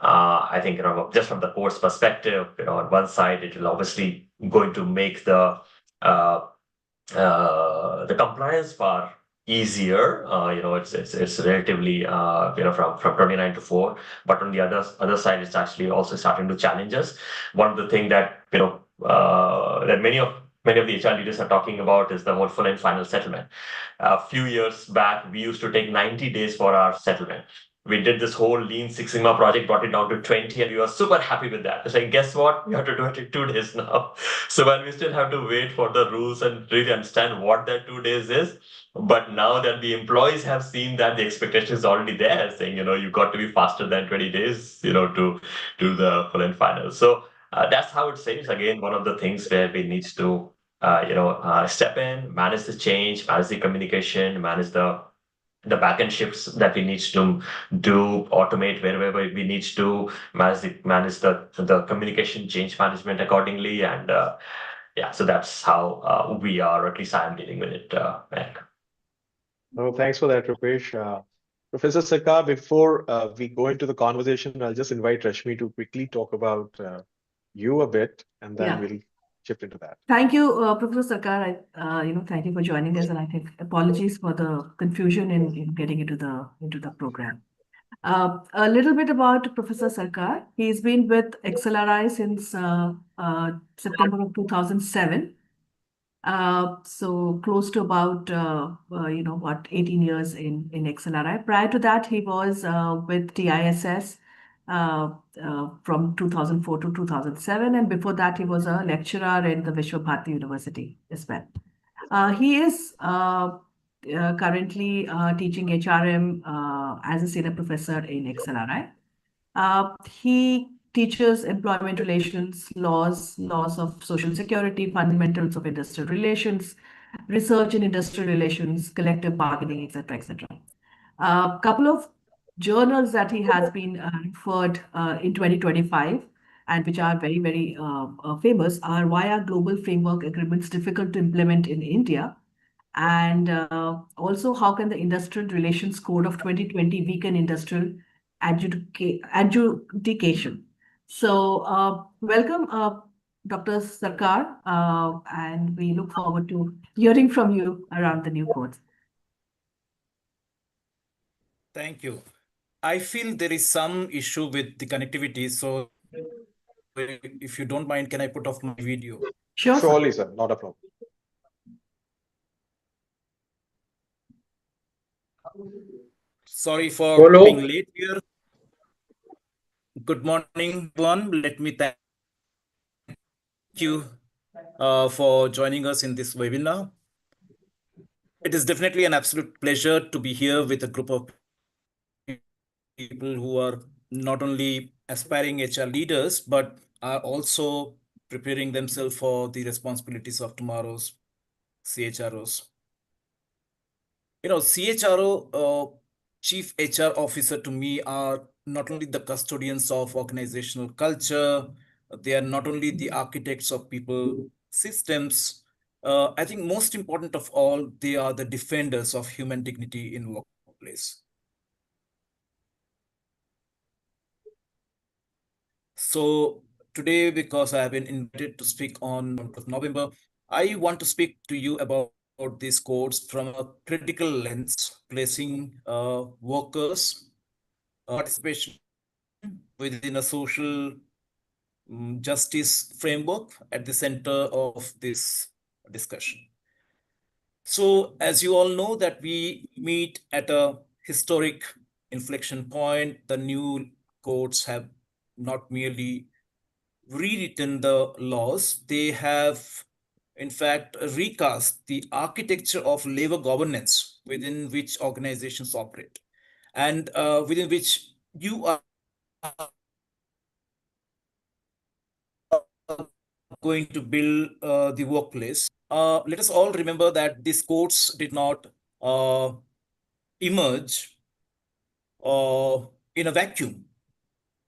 I think just from the course perspective, on one side it will obviously going to make uh, the compliance far easier. It's relatively from 29 to 4, but on the other side, it's actually also starting to challenge us. One of the things that that many of the HR leaders are talking about is the whole full and final settlement. A few years back, we used to take 90 days for our settlement. We did this whole Lean Six Sigma project, brought it down to 20, and we were super happy with that. It's like, guess what? We have to do it in 2 days now. So when we still have to wait for the rules and really understand what that 2 days is. But now that the employees have seen that the expectation is already there, saying, you've got to be faster than 20 days, to do the full and final. So that's how it says. Again, one of the things where we need to, step in, manage the change, manage the communication, manage the backend shifts that we need to do, automate wherever we need to manage the communication change management accordingly. And yeah, so that's how we are, or at least I'm dealing with it. Mayank. Oh, thanks for that, Rupesh. Professor Sakar, before we go into the conversation, I'll just invite Rashmi to quickly talk about you a bit, and then Yeah. we'll shift into that. Thank you, Professor Sarkar. Thank you for joining us, and I think apologies for the confusion in getting into the program. A little bit about Professor Sarkar. He's been with XLRI since September of 2007. So close to about 18 years in XLRI. Prior to that, he was with TISS from 2004 to 2007, and before that, he was a lecturer in the Vishwa Bharati University as well. He is currently teaching HRM as a senior professor in XLRI. He teaches employment relations, laws of social security, fundamentals of industrial relations, research in industrial relations, collective bargaining, etc., etc. A couple of journals that he has been referred in 2025 and which are very, very famous are why are global framework agreements difficult to implement in India? And also, how can the Industrial Relations Code of 2020 weaken industrial adjudication? So, welcome, Dr. Sarkar, and we look forward to hearing from you around the new codes. Thank you. I feel there is some issue with the connectivity. So if you don't mind, can I put off my video? Sure, sir. Surely, sir, not a problem. Sorry for being late here. Good morning, everyone. Let me thank you for joining us in this webinar. It is definitely an absolute pleasure to be here with a group of people who are not only aspiring HR leaders, but are also preparing themselves for the responsibilities of tomorrow's CHROs. CHRO, Chief HR Officer to me are not only the custodians of organizational culture, they are not only the architects of people systems. I think most important of all, they are the defenders of human dignity in workplace. So today, because I have been invited to speak on November, I want to speak to you about these codes from a critical lens, placing workers' participation within a social justice framework at the center of this discussion. So, as you all know, that we meet at a historic inflection point. The new courts have not merely rewritten the laws, they have, in fact, recast the architecture of labor governance within which organizations operate and within which you are going to build the workplace. Let us all remember that these courts did not emerge in a vacuum.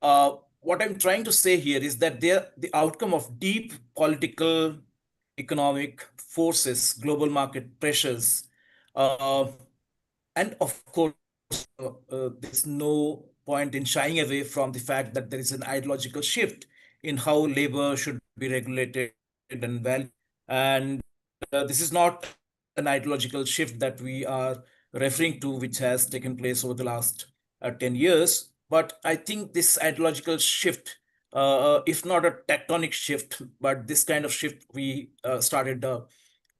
What I'm trying to say here is that they're the outcome of deep political, economic forces, global market pressures, uh, and of course, there's no point in shying away from the fact that there is an ideological shift in how labor should be regulated and valued. And this is not an ideological shift that we are referring to, which has taken place over the last 10 years. But I think this ideological shift, if not a tectonic shift, but this kind of shift we started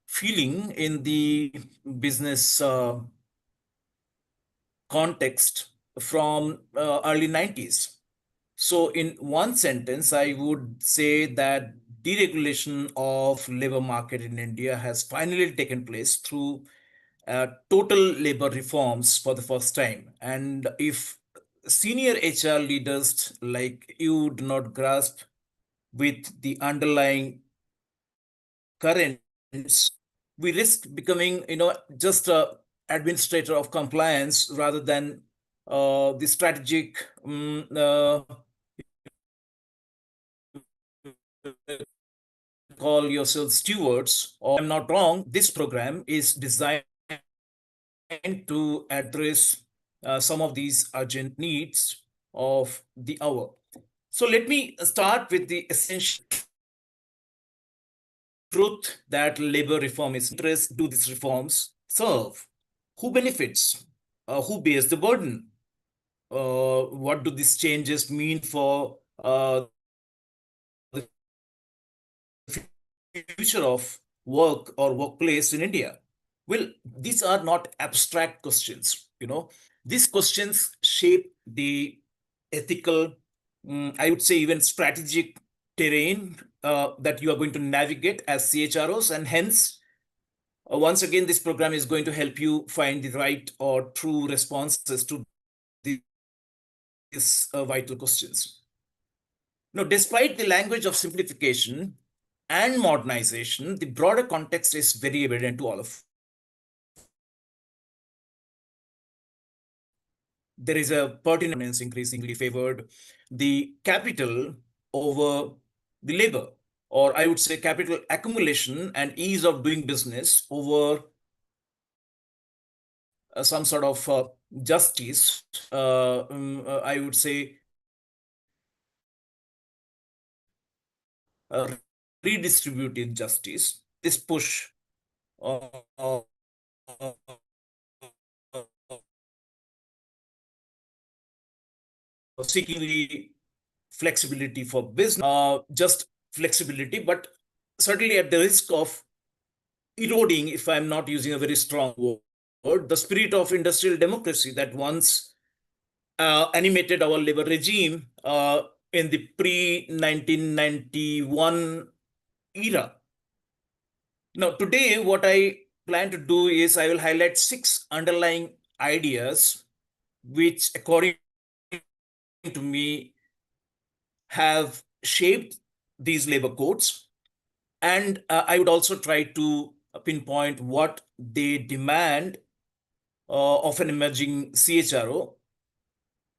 feeling in the business context from early 90s. So in one sentence, I would say that deregulation of labor market in India has finally taken place through total labor reforms for the first time. And if senior HR leaders like you do not grasp with the underlying currents, we risk becoming, just a administrator of compliance rather than the strategic call yourselves stewards. Or I'm not wrong, this program is designed to address some of these urgent needs of the hour. So let me start with the essential truth that labor reform is interest. Do these reforms serve? Who benefits? Who bears the burden? What do these changes mean for the future of work or workplace in India? Well, these are not abstract questions. These questions shape the ethical, I would say even strategic terrain that you are going to navigate as CHROs, and hence, once again, this program is going to help you find the right or true responses to these vital questions. Now, despite the language of simplification and modernization, the broader context is very evident to all of. There is a pertinence increasingly favored the capital over the labor, or I would say capital accumulation and ease of doing business over some sort of justice. I would say redistributed justice. This push uh, uh, seeking the flexibility for business, just flexibility, but certainly at the risk of eroding, if I'm not using a very strong word, the spirit of industrial democracy that once animated our labor regime in the pre-1991 era. Now, today, what I plan to do is I will highlight 6 underlying ideas which, according to me, have shaped these labor codes. And I would also try to pinpoint what they demand of an emerging CHRO.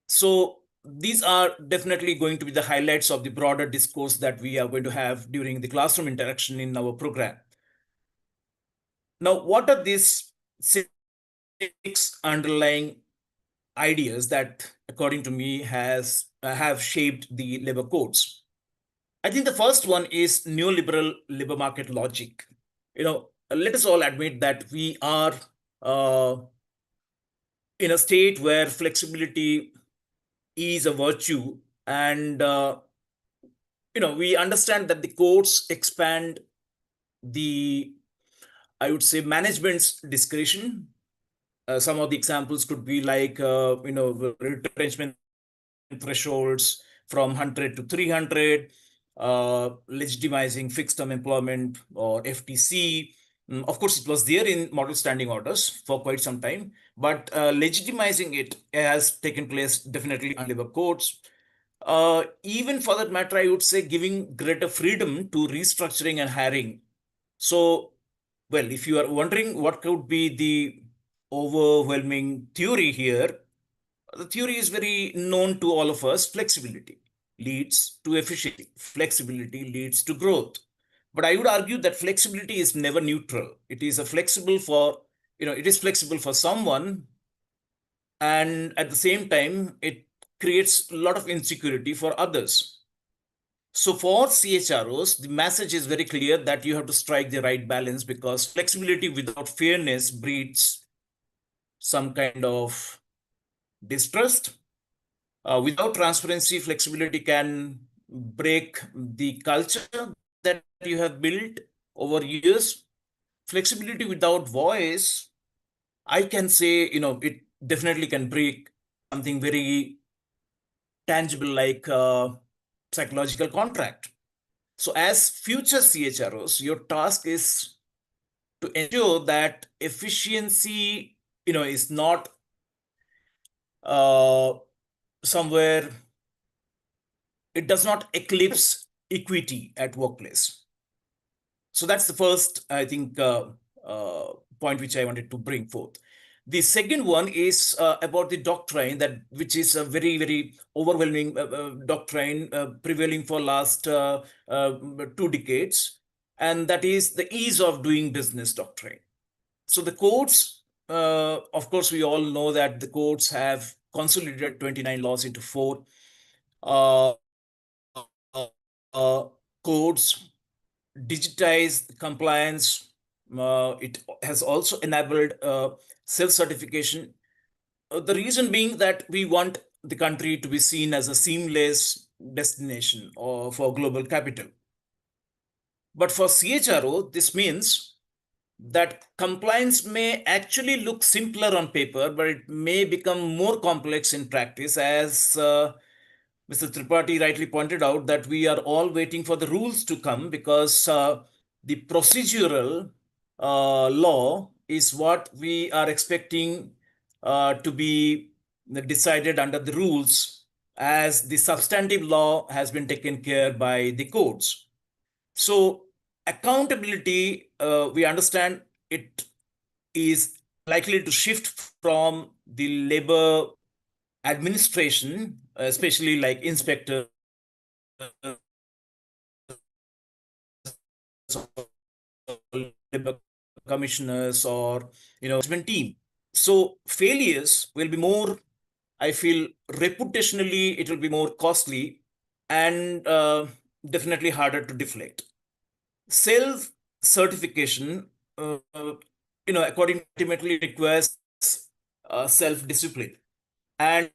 So these are definitely going to be the highlights of the broader discourse that we are going to have during the classroom interaction in our program. Now, what are these 6 underlying ideas that, according to me, have shaped the labor codes? I think the first one is neoliberal labor market logic. Let us all admit that we are in a state where flexibility is a virtue And we understand that the courts expand the, I would say, management's discretion. Some of the examples could be like, retrenchment thresholds from 100 to 300, legitimizing fixed term employment or FTC. Of course, it was there in model standing orders for quite some time, but legitimizing it has taken place definitely on labor courts. Even for that matter, I would say giving greater freedom to restructuring and hiring. So, well, if you are wondering what could be the overwhelming theory here, the theory is very known to all of us. Flexibility leads to efficiency. Flexibility leads to growth. But I would argue that flexibility is never neutral. It is it is flexible for someone, and at the same time, it creates a lot of insecurity for others. So for CHROs, the message is very clear that you have to strike the right balance, because flexibility without fairness breeds some kind of distrust. Without transparency, flexibility can break the culture that you have built over years. Flexibility without voice, I can say, it definitely can break something very tangible like psychological contract. So as future CHROs, your task is to ensure that efficiency, is not somewhere, it does not eclipse equity at workplace. So that's the first, I think, point which I wanted to bring forth. The second one is about the doctrine, which is a very, very overwhelming doctrine prevailing for last 2 decades, and that is the ease of doing business doctrine. So the courts, of course, we all know that the courts have consolidated 29 laws into 4 uh, codes, digitized compliance. It has also enabled self-certification. The reason being that we want the country to be seen as a seamless destination for global capital. But for CHRO, this means that compliance may actually look simpler on paper, but it may become more complex in practice, as Mr. Tripathi rightly pointed out, that we are all waiting for the rules to come, because the procedural law is what we are expecting to be decided under the rules, as the substantive law has been taken care by the courts. So accountability, we understand it is likely to shift from the labor administration, especially like inspectors, labor commissioners, or management team. So failures will be more, I feel, reputationally it will be more costly, and definitely harder to deflect. Self certification, according ultimately requires self discipline, and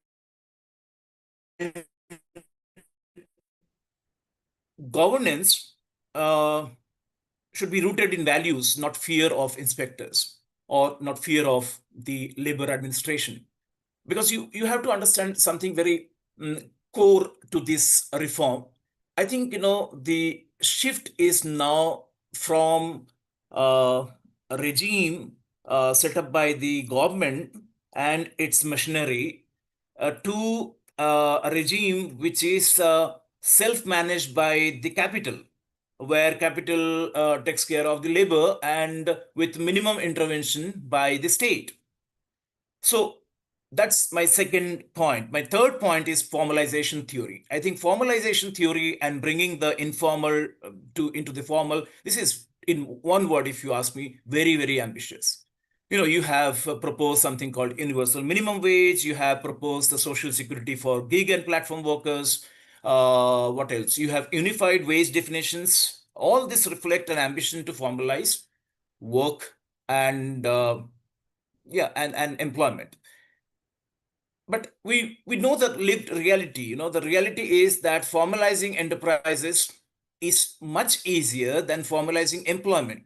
governance should be rooted in values, not fear of inspectors or not fear of the labor administration. Because you have to understand something very core to this reform. I think, the shift is now from a regime set up by the government and its machinery to a regime which is self-managed by the capital, where capital takes care of the labor and with minimum intervention by the state. So that's my second point. My third point is formalization theory. I think formalization theory and bringing the informal into the formal, this is, in one word, if you ask me, very, very ambitious. You have proposed something called universal minimum wage. You have proposed the social security for gig and platform workers. What else? You have unified wage definitions. All this reflect an ambition to formalize work and and employment. but we know the lived reality. The reality is that formalizing enterprises is much easier than formalizing employment.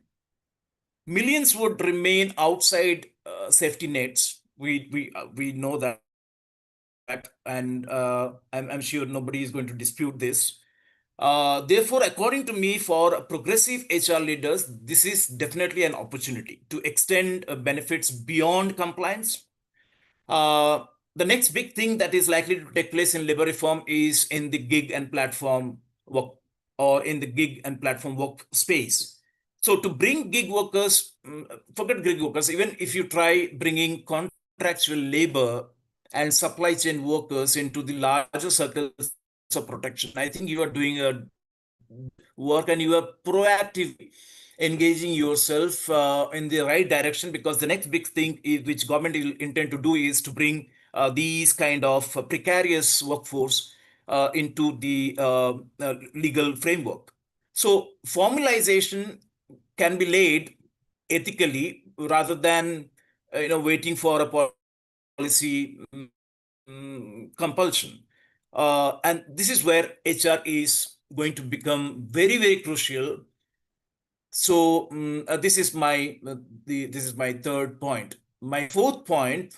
Millions would remain outside safety nets. We know that, and I'm sure nobody is going to dispute this. Therefore, according to me, for progressive HR leaders, this is definitely an opportunity to extend benefits beyond compliance. The next big thing that is likely to take place in labor reform is in the gig and platform work, or in the gig and platform work space. So to bring gig workers, forget gig workers, even if you try bringing contractual labor and supply chain workers into the larger circles of protection, I think you are doing a work and you are proactively engaging yourself in the right direction, because the next big thing which government will intend to do is to bring these kind of precarious workforce into the legal framework. So formalization can be laid ethically rather than waiting for a policy compulsion. And this is where HR is going to become very, very crucial. So this is my third point. My fourth point,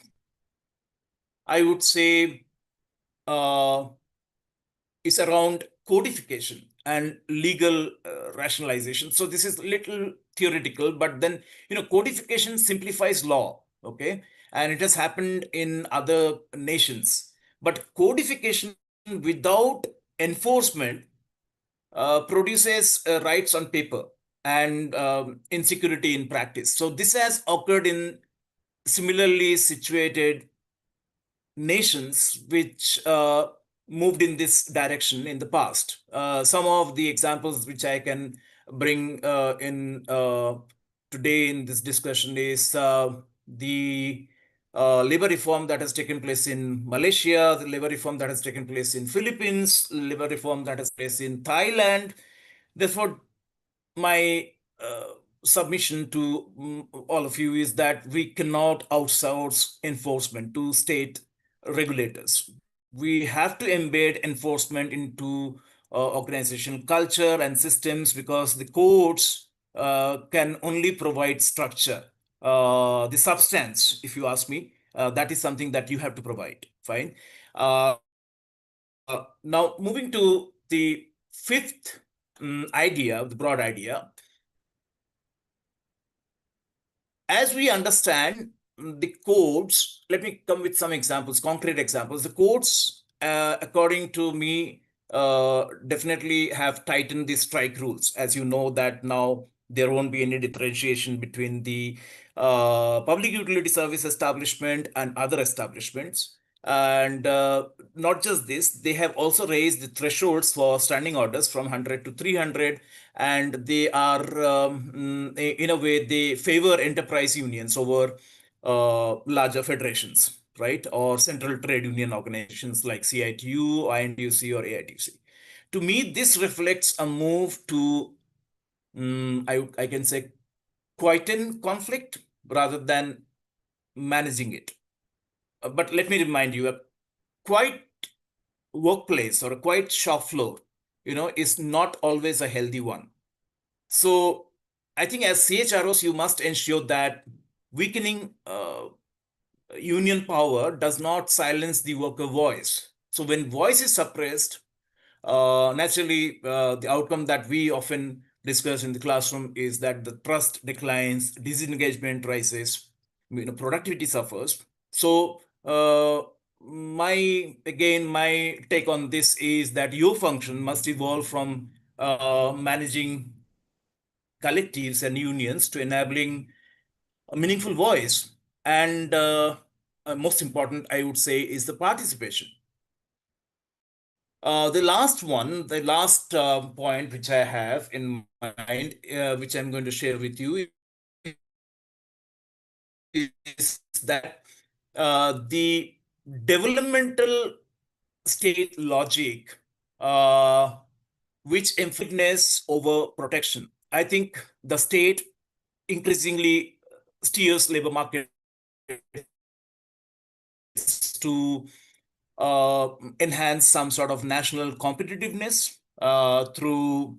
I would say, is around codification and legal rationalization. So this is a little theoretical, but then codification simplifies law, okay, and it has happened in other nations. But codification without enforcement produces rights on paper and insecurity in practice. So this has occurred in similarly situated nations which moved in this direction in the past. Some of the examples which I can bring in today in this discussion is the labor reform that has taken place in Malaysia, the labor reform that has taken place in Philippines, labor reform that has taken place in Thailand. Therefore, my submission to all of you is that we cannot outsource enforcement to state regulators. We have to embed enforcement into organizational culture and systems, because the courts can only provide structure. The substance, if you ask me, that is something that you have to provide. Fine. Now, moving to the fifth idea, the broad idea. As we understand the codes, let me come with some examples, concrete examples. The codes, according to me, definitely have tightened the strike rules. As you know that now there won't be any differentiation between the public utility service establishment and other establishments. And not just this, they have also raised the thresholds for standing orders from 100 to 300, and they are, in a way, they favor enterprise unions over larger federations, right? Or central trade union organizations like CITU, INTUC, or AITUC. To me, this reflects a move to, I can say, quieten conflict rather than managing it. But let me remind you, a quiet workplace or a quiet shop floor, is not always a healthy one. So I think as CHROs, you must ensure that weakening union power does not silence the worker voice. So when voice is suppressed, naturally, the outcome that we often discuss in the classroom is that the trust declines, disengagement rises, productivity suffers. So my take on this is that your function must evolve from managing collectives and unions to enabling a meaningful voice. And most important, I would say, is the participation. The last point which I have in mind, which I'm going to share with you, is that the developmental state logic, which emphasizes over protection. I think the state increasingly steers labor markets to enhance some sort of national competitiveness through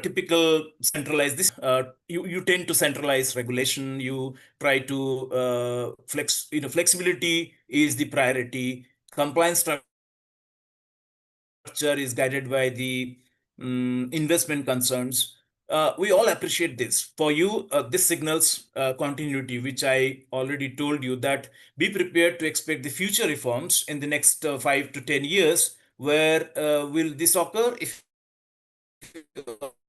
typical centralized this you tend to centralize regulation. You try to flexibility is the priority. Compliance structure is guided by the investment concerns. We all appreciate this. For you, this signals continuity, which I already told you, that be prepared to expect the future reforms in the next 5 to 10 years. Where will this occur? If you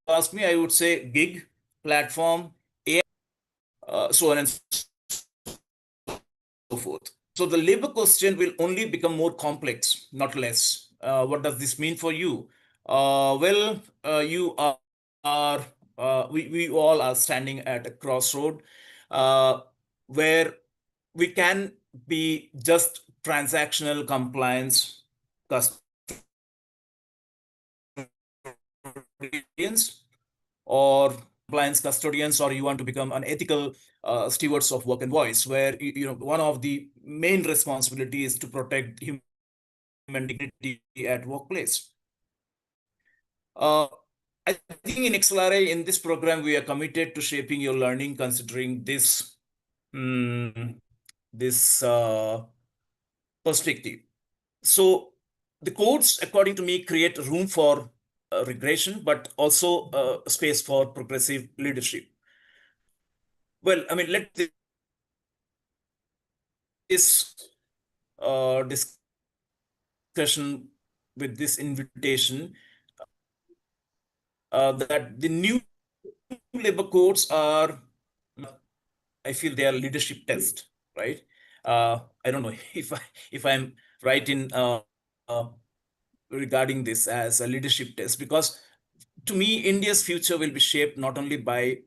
ask me, I would say gig, platform, AI, so on and so forth. So the labor question will only become more complex, not less. What does this mean for you? You are we all are standing at a crossroad where we can be just transactional compliance custodians, or compliance custodians, or you want to become an ethical stewards of work and voice, where one of the main responsibility is to protect human dignity at workplace. I think in XLRI, in this program, we are committed to shaping your learning, considering this perspective. So the codes, according to me, create room for regression, but also space for progressive leadership. Well, I mean, let this discussion with this invitation that the new labor codes are, I feel they are leadership test, right? I don't know if I'm right in regarding this as a leadership test, because to me, India's future will be shaped not only by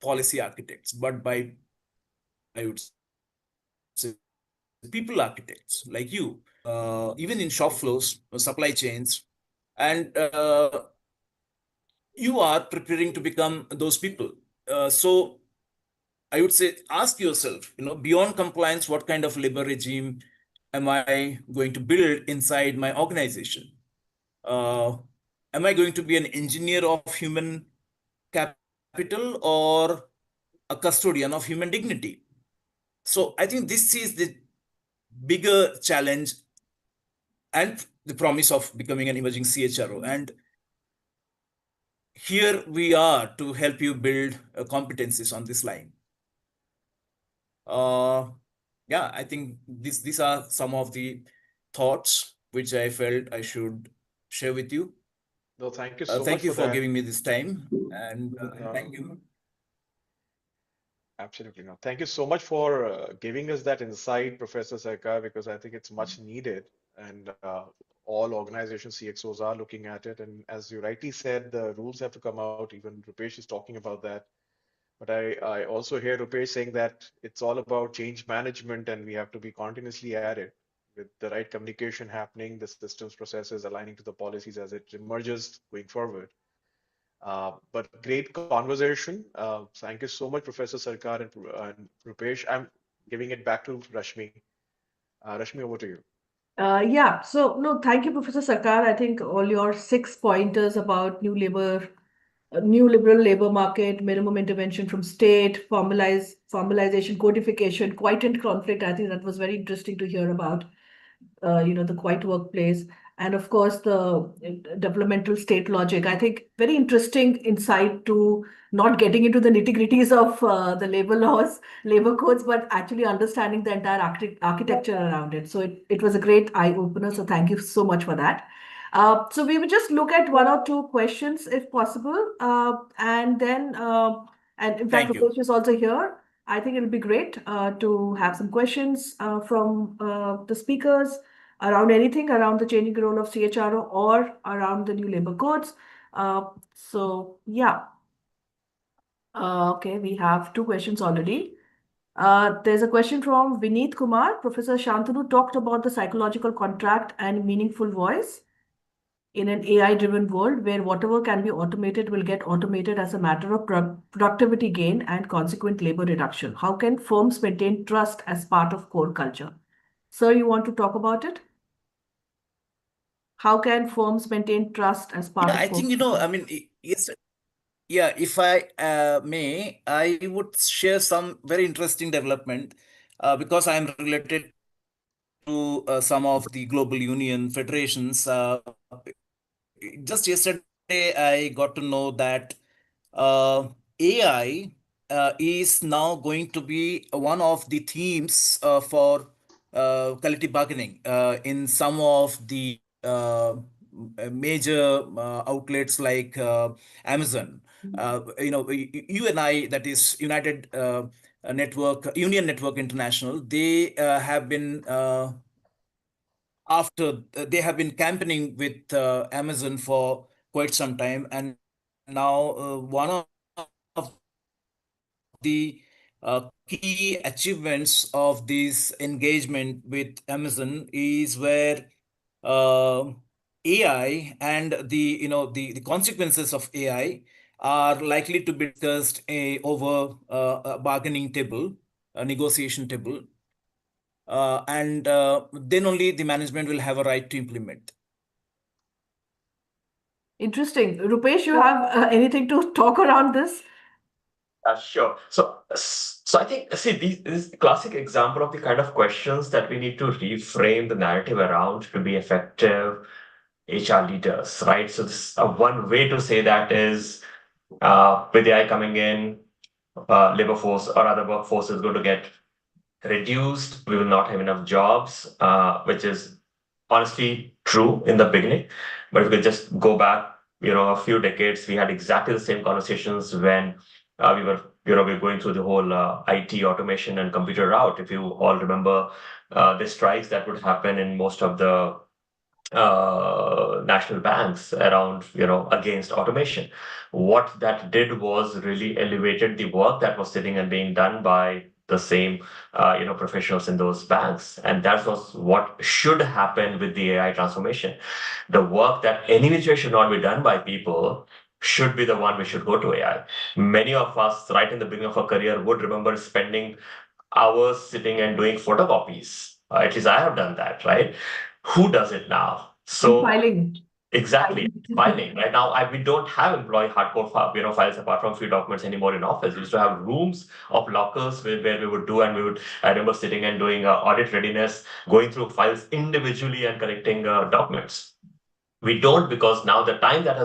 policy architects, but by, I would say, people architects like you, even in shop floors, supply chains, and you are preparing to become those people. So I would say, ask yourself, beyond compliance, what kind of labor regime am I going to build inside my organization? Am I going to be an engineer of human capital, or a custodian of human dignity? So I think this is the bigger challenge and the promise of becoming an emerging CHRO. And here we are to help you build competencies on this line. Yeah, I think these are some of the thoughts which I felt I should share with you. No, thank you so Thank much you for for that. giving me this time, and thank you. Absolutely. No. Thank you so much for giving us that insight, Professor Sarkar, because I think it's much needed. And all organizations, CXOs are looking at it. And as you rightly said, the rules have to come out. Even Rupesh is talking about that. But I also hear Rupesh saying that it's all about change management, and we have to be continuously at it with the right communication happening, the systems processes aligning to the policies as it emerges going forward. But great conversation. Thank you so much, Professor Sarkar and Rupesh. I'm giving it back to Rashmi. Rashmi, over to you. Yeah, so no, thank you, Professor Sarkar. I think all your 6 pointers about new liberal labor market, minimum intervention from state, formalization, codification, quiet conflict. I think that was very interesting to hear about. The quiet workplace, and of course the developmental state logic. I think very interesting insight to not getting into the nitty-gritties of the labor laws, labor codes, but actually understanding the entire architecture around it. So it was a great eye-opener. So thank you so much for that. So we will just look at one or two questions if possible. And in fact, Thank you. Rupesh is also here. I think it'll be great to have some questions from the speakers around anything around the changing role of CHRO or around the new labor codes. So yeah. Okay, we have two questions already. There's a question from Vineet Kumar. Professor Shantanu talked about the psychological contract and meaningful voice in an AI-driven world where whatever can be automated will get automated as a matter of productivity gain and consequent labor reduction. How can firms maintain trust as part of core culture? Sir, you want to talk about it? How can firms maintain trust as part Yeah, of I think, I mean, yes, yeah, if I may, I would share some very interesting development because I am related to some of the global union federations. Just yesterday, I got to know that AI is now going to be one of the themes for collective bargaining in some of the major outlets like Amazon. You and I, that is United Network, Union Network International, they have been after they have been campaigning with Amazon for quite some time, and now one of the key achievements of this engagement with Amazon is where uh, AI and the consequences of AI are likely to be discussed over a bargaining table, a negotiation table, and then only the management will have a right to implement. Interesting. Rupesh, you have anything to talk around this? Sure. So I think, see, this is a classic example of the kind of questions that we need to reframe the narrative around to be effective HR leaders, right? So this one way to say that is with AI coming in, labor force or other workforce is going to get reduced. We will not have enough jobs, which is honestly true in the beginning. But if we just go back, a few decades, we had exactly the same conversations when we were going through the whole IT automation and computer route. If you all remember the strikes that would happen in most of the national banks around, against automation. What that did was really elevated the work that was sitting and being done by the same, professionals in those banks. And that was what should happen with the AI transformation. The work that any which way should not be done by people should be the one we should go to AI. Many of us, right in the beginning of our career, would remember spending hours sitting and doing photocopies. At least I have done that, right? Who does it now? So Filing. exactly, filing. Right now, we don't have employee hardcore files apart from few documents anymore in office. We used to have rooms of lockers where we would do, and we would. I remember sitting and doing audit readiness, going through files individually and collecting documents. We don't, because now the time that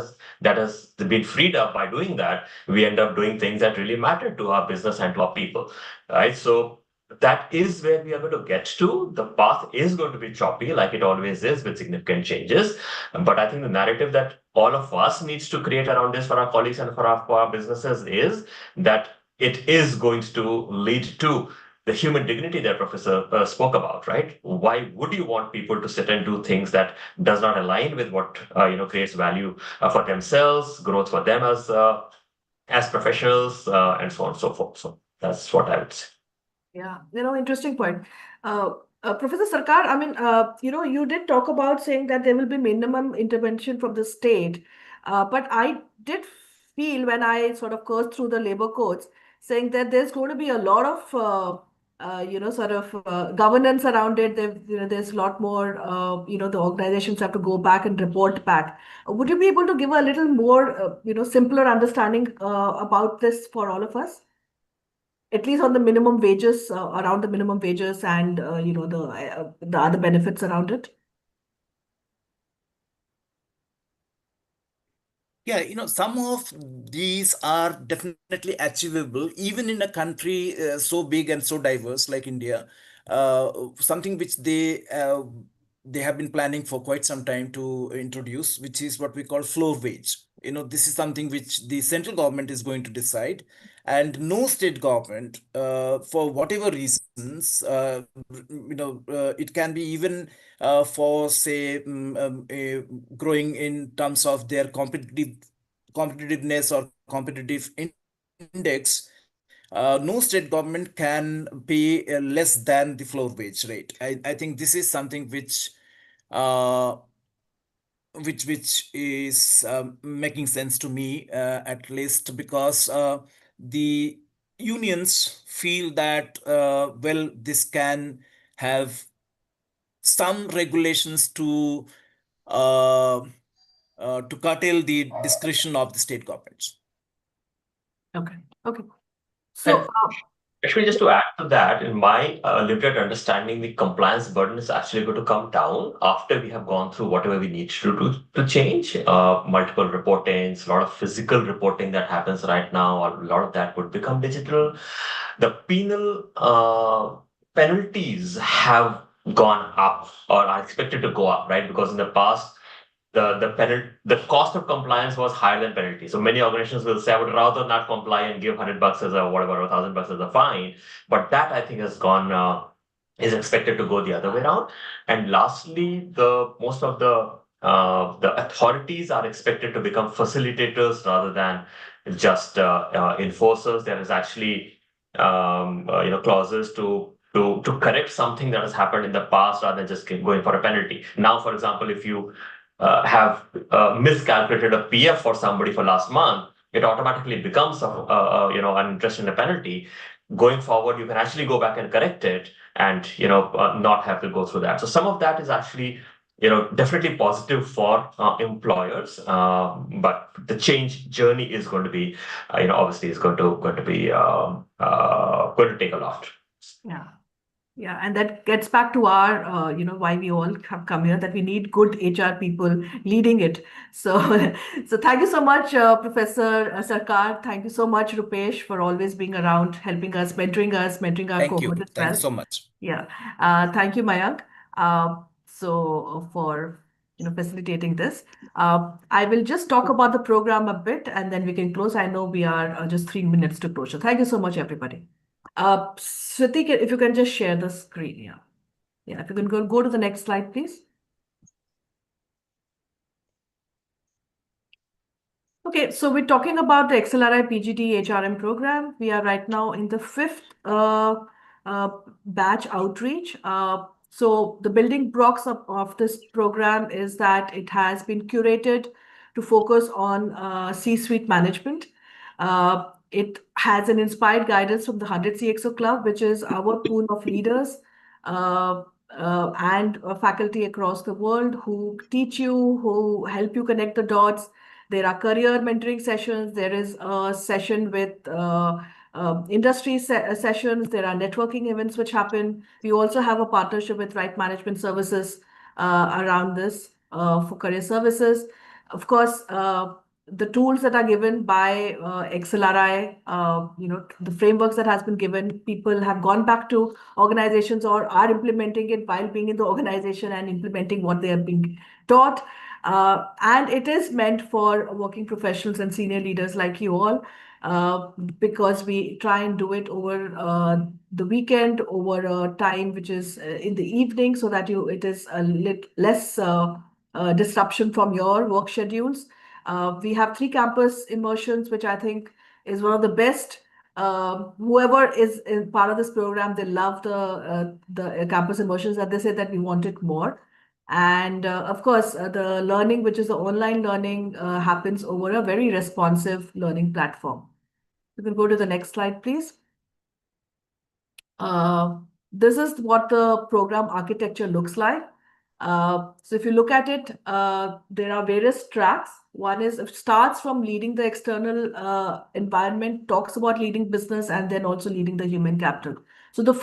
has been freed up by doing that, we end up doing things that really matter to our business and to our people, right? So that is where we are going to get to. The path is going to be choppy, like it always is, with significant changes. But I think the narrative that all of us needs to create around this for our colleagues and for our businesses is that it is going to lead to the human dignity that Professor spoke about, right? Why would you want people to sit and do things that does not align with what creates value for themselves, growth for them as professionals, and so on and so forth. So that's what I would say. Yeah, interesting point. Professor Sarkar, I mean, you did talk about saying that there will be minimum intervention from the state, but I did feel when I sort of cursed through the labor codes, saying that there's going to be a lot of, sort of governance around it. There's a lot more, the organizations have to go back and report back. Would you be able to give a little more, simpler understanding about this for all of us? At least on the minimum wages, around the minimum wages and the other benefits around it. Yeah, some of these are definitely achievable, even in a country so big and so diverse like India. Something which they have been planning for quite some time to introduce, which is what we call floor wage. This is something which the central government is going to decide, and no state government, for whatever reasons, it can be even for say growing in terms of their competitiveness or competitive index. No state government can pay less than the floor wage rate. I think this is something uh, which is making sense to me, at least because the unions feel that well, this can have some regulations to curtail the discretion of the state governments. Okay. Okay. So, And actually, just to add to that, in my limited understanding, the compliance burden is actually going to come down after we have gone through whatever we need to do to change. Multiple reportings, a lot of physical reporting that happens right now, a lot of that would become digital. The penal penalties have gone up or are expected to go up, right? Because in the past, the cost of compliance was higher than penalty. So many organizations will say, I would rather not comply and give $100 as a whatever, $1,000 as a fine. But that I think has gone is expected to go the other way around. And lastly, the most of the authorities are expected to become facilitators rather than just enforcers. There is actually clauses to correct something that has happened in the past rather than just going for a penalty. Now, for example, if you have miscalculated a PF for somebody for last month, it automatically becomes an interest in a penalty. Going forward, you can actually go back and correct it, and not have to go through that. So some of that is actually definitely positive for employers, but the change journey is going to be obviously is going to be going to take a lot. yeah. Yeah, and that gets back to our, why we all have come here, that we need good HR people leading it. So, so thank you so much, Professor Sarkar. Thank you so much, Rupesh, for always being around, helping us, mentoring our Thank you. cohort as Thank you well. so much. Yeah. Thank you, Mayank. So for facilitating this. I will just talk about the program a bit and then we can close. I know we are just 3 minutes to close. So thank you so much, everybody. Swati, if you can just share the screen. Yeah. Yeah. If you can go to the next slide, please. Okay, so we're talking about the XLRI PGT HRM program. We are right now in the fifth batch outreach. So the building blocks of this program is that it has been curated to focus on C-suite management. It has an inspired guidance from the 100 CXO Club, which is our pool of leaders and faculty across the world who teach you, who help you connect the dots. There are career mentoring sessions. There is a session with industry sessions. There are networking events which happen. We also have a partnership with Right Management Services around this for career services. Of course, the tools that are given by XLRI, the frameworks that has been given, people have gone back to organizations or are implementing it while being in the organization and implementing what they are being taught. And it is meant for working professionals and senior leaders like you all, because we try and do it over the weekend, over a time which is in the evening, so that it is a less disruption from your work schedules. We have 3 campus immersions, which I think is one of the best. Whoever is in part of this program, they love the campus immersions, and they say that we want it more. And of course, the learning, which is the online learning, happens over a very responsive learning platform. You can go to the next slide, please. This is what the program architecture looks like. So if you look at it, there are various tracks. One is it starts from leading the external environment, talks about leading business, and then also leading the human capital. So the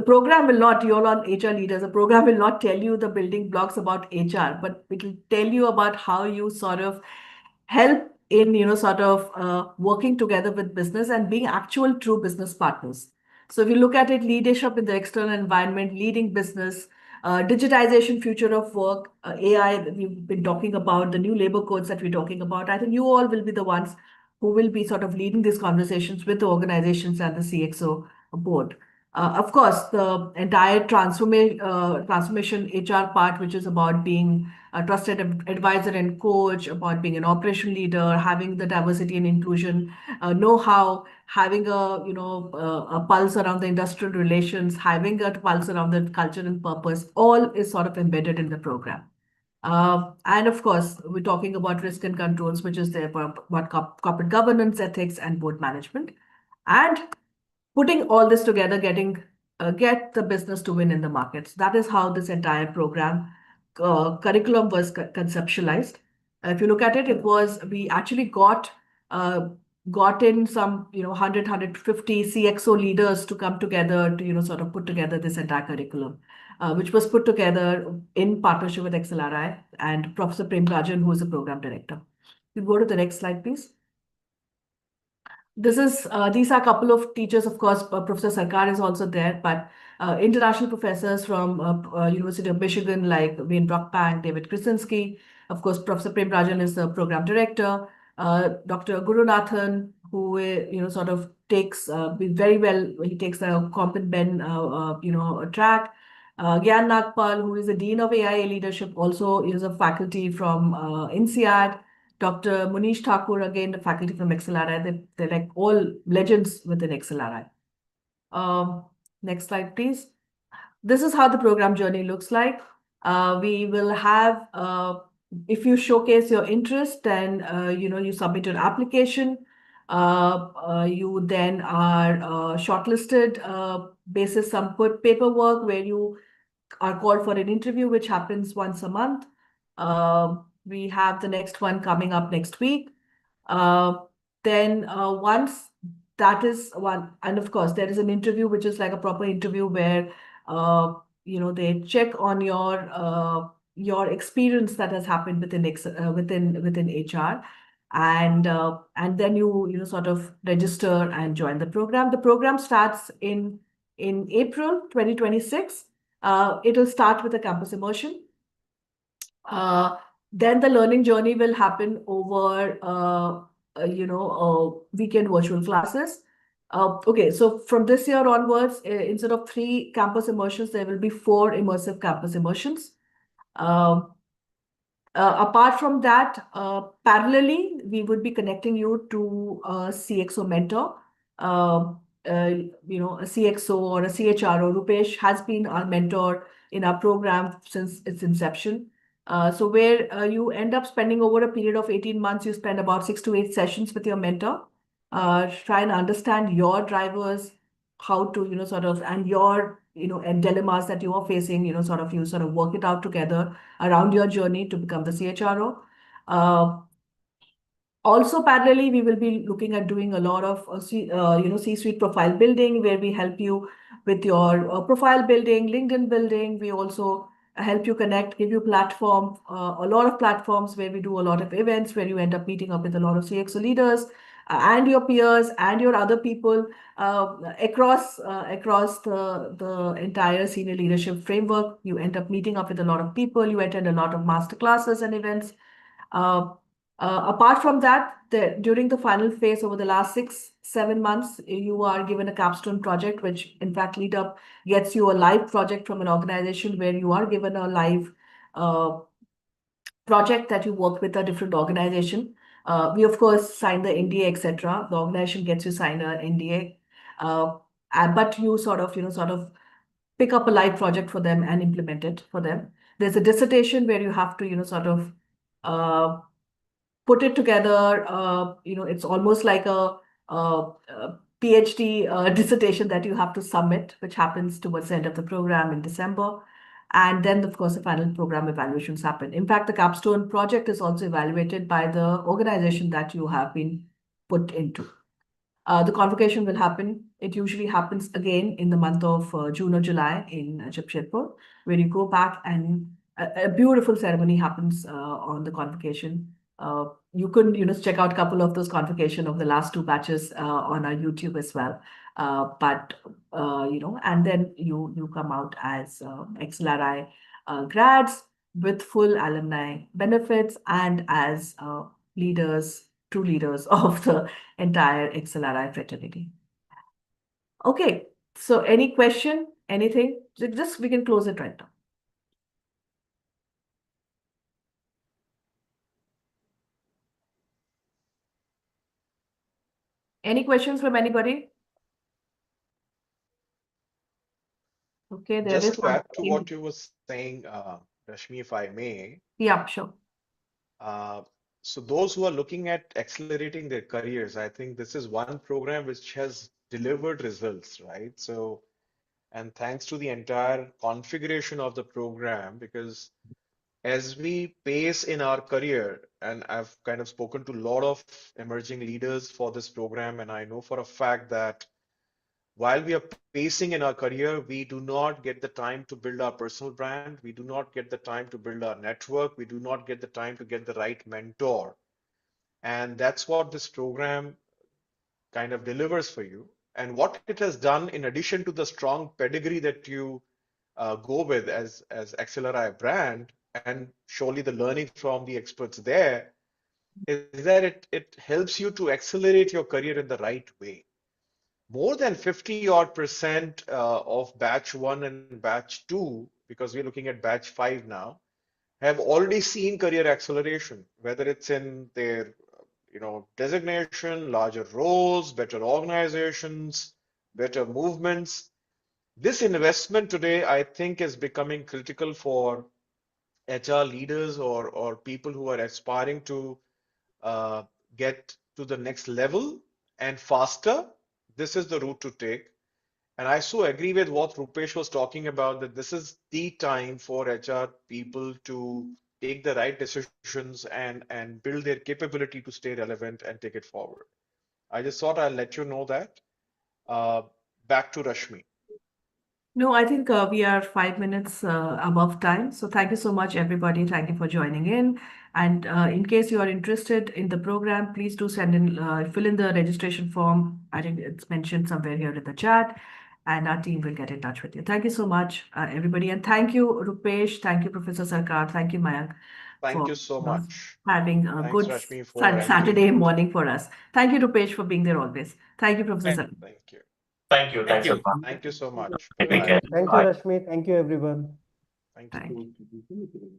program will not, you're on HR leaders, the program will not tell you the building blocks about HR, but it will tell you about how you sort of help in, working together with business and being actual true business partners. So if you look at it, leadership in the external environment, leading business, digitization, future of work, AI, we've been talking about, the new labor codes that we're talking about. I think you all will be the ones who will be sort of leading these conversations with the organizations and the CXO board. Of course, the entire transformation HR part, which is about being a trusted advisor and coach, about being an operational leader, having the diversity and inclusion know-how, having a pulse around the industrial relations, having a pulse around the culture and purpose, all is sort of embedded in the program. And of course, we're talking about risk and controls, which is there for about corporate governance, ethics, and board management. And putting all this together, getting get the business to win in the markets. That is how this entire program curriculum was conceptualized. If you look at it, we actually got in some 100 150 CXO leaders to come together to sort of put together this entire curriculum, which was put together in partnership with XLRI and Professor Prem Rajan, who is the program director. You go to the next slide, please. These are a couple of teachers, of course. Professor Sarkar is also there, but international professors from University of Michigan, like Wayne Brockbank, David Krasinski. Of course, Professor Prem Rajan is the program director. Dr. Gurunathan, who sort of takes very well. He takes the Comp and Ben track. Gyan Nagpal, who is the Dean of AI Leadership, also is a faculty from INSEAD. Dr. Munish Thakur, again, the faculty from XLRI. They're like all legends within XLRI. Next slide, please. This is how the program journey looks like. We will have, if you showcase your interest, then you submit your application. You then are shortlisted basis some paperwork where you are called for an interview, which happens once a month. We have the next one coming up next week. Then once that is one, and of course there is an interview which is like a proper interview where they check on your experience that has happened within HR, and then you sort of register and join the program. The program starts in April 2026. It will start with a campus immersion. Then the learning journey will happen over weekend virtual classes. Okay, so from this year onwards, instead of 3 campus immersions, there will be 4 immersive campus immersions. Apart from that, parallelly, we would be connecting you to a CXO mentor. A CXO or a CHRO. Rupesh has been our mentor in our program since its inception. So where you end up spending over a period of 18 months, you spend about 6 to 8 sessions with your mentor. Try and understand your drivers, how to, and your, and dilemmas that you are facing, you sort of work it out together around your journey to become the CHRO. Also, parallelly, we will be looking at doing a lot of C-suite profile building, where we help you with your profile building, LinkedIn building. We also help you connect, give you platform, a lot of platforms where we do a lot of events where you end up meeting up with a lot of CXO leaders and your peers and your other people across the entire senior leadership framework. You end up meeting up with a lot of people. You attend a lot of master classes and events. Apart from that, during the final phase over the last 6-7 months, you are given a capstone project, which in fact gets you a live project from an organization where you are given a live project that you work with a different organization. We of course sign the NDA, etc. The organization gets you sign an NDA, but you sort of pick up a live project for them and implement it for them. There's a dissertation where you have to put it together. It's almost like a PhD dissertation that you have to submit, which happens towards the end of the program in December. And then, of course, the final program evaluations happen. In fact, the capstone project is also evaluated by the organization that you have been put into. The convocation will happen. It usually happens again in the month of June or July in Jamshedpur, where you go back and a beautiful ceremony happens on the convocation. You could check out a couple of those convocation of the last 2 batches on our YouTube as well. And then you come out as XLRI grads with full alumni benefits and as true leaders of the entire XLRI fraternity. Okay, so any question, anything? Just we can close it right now. Any questions from anybody? Okay, there Just is to add to one. what you were saying, Rashmi, if I may. Yeah, sure. So those who are looking at accelerating their careers, I think this is one program which has delivered results, right? So, and thanks to the entire configuration of the program, because as we pace in our career, and I've kind of spoken to a lot of emerging leaders for this program, and I know for a fact that while we are pacing in our career, we do not get the time to build our personal brand. We do not get the time to build our network. We do not get the time to get the right mentor. And that's what this program kind of delivers for you. And what it has done, in addition to the strong pedigree that you go with as XLRI brand, and surely the learning from the experts there, is that it helps you to accelerate your career in the right way. More than 50 odd percent of batch one and batch two, because we're looking at batch five now, have already seen career acceleration, whether it's in their designation, larger roles, better organizations, better movements. This investment today, I think, is becoming critical for HR leaders or people who are aspiring to uh, get to the next level and faster. This is the route to take. And I so agree with what Rupesh was talking about, that this is the time for HR people to take the right decisions and build their capability to stay relevant and take it forward. I just thought I'll let you know that. Back to Rashmi. No, I think we are 5 minutes above time. So thank you so much, everybody. Thank you for joining in. And in case you are interested in the program, please do fill in the registration form. I think it's mentioned somewhere here in the chat, and our team will get in touch with you. Thank you so much, everybody. And thank you, Rupesh. Thank you, Professor Sarkar. Thank you, Mayank, Thank for you so much. having a Thanks, good Rashmi, for anchoring Saturday it. morning for us. Thank you, Rupesh, for being there always. Thank you, Professor Sarkar. Thank you. Thank you. Thanks a lot. Thank you so much. Take Bye. care. Thank you, Bye. Rashmi. Thank you, everyone. Thank you. Thank you.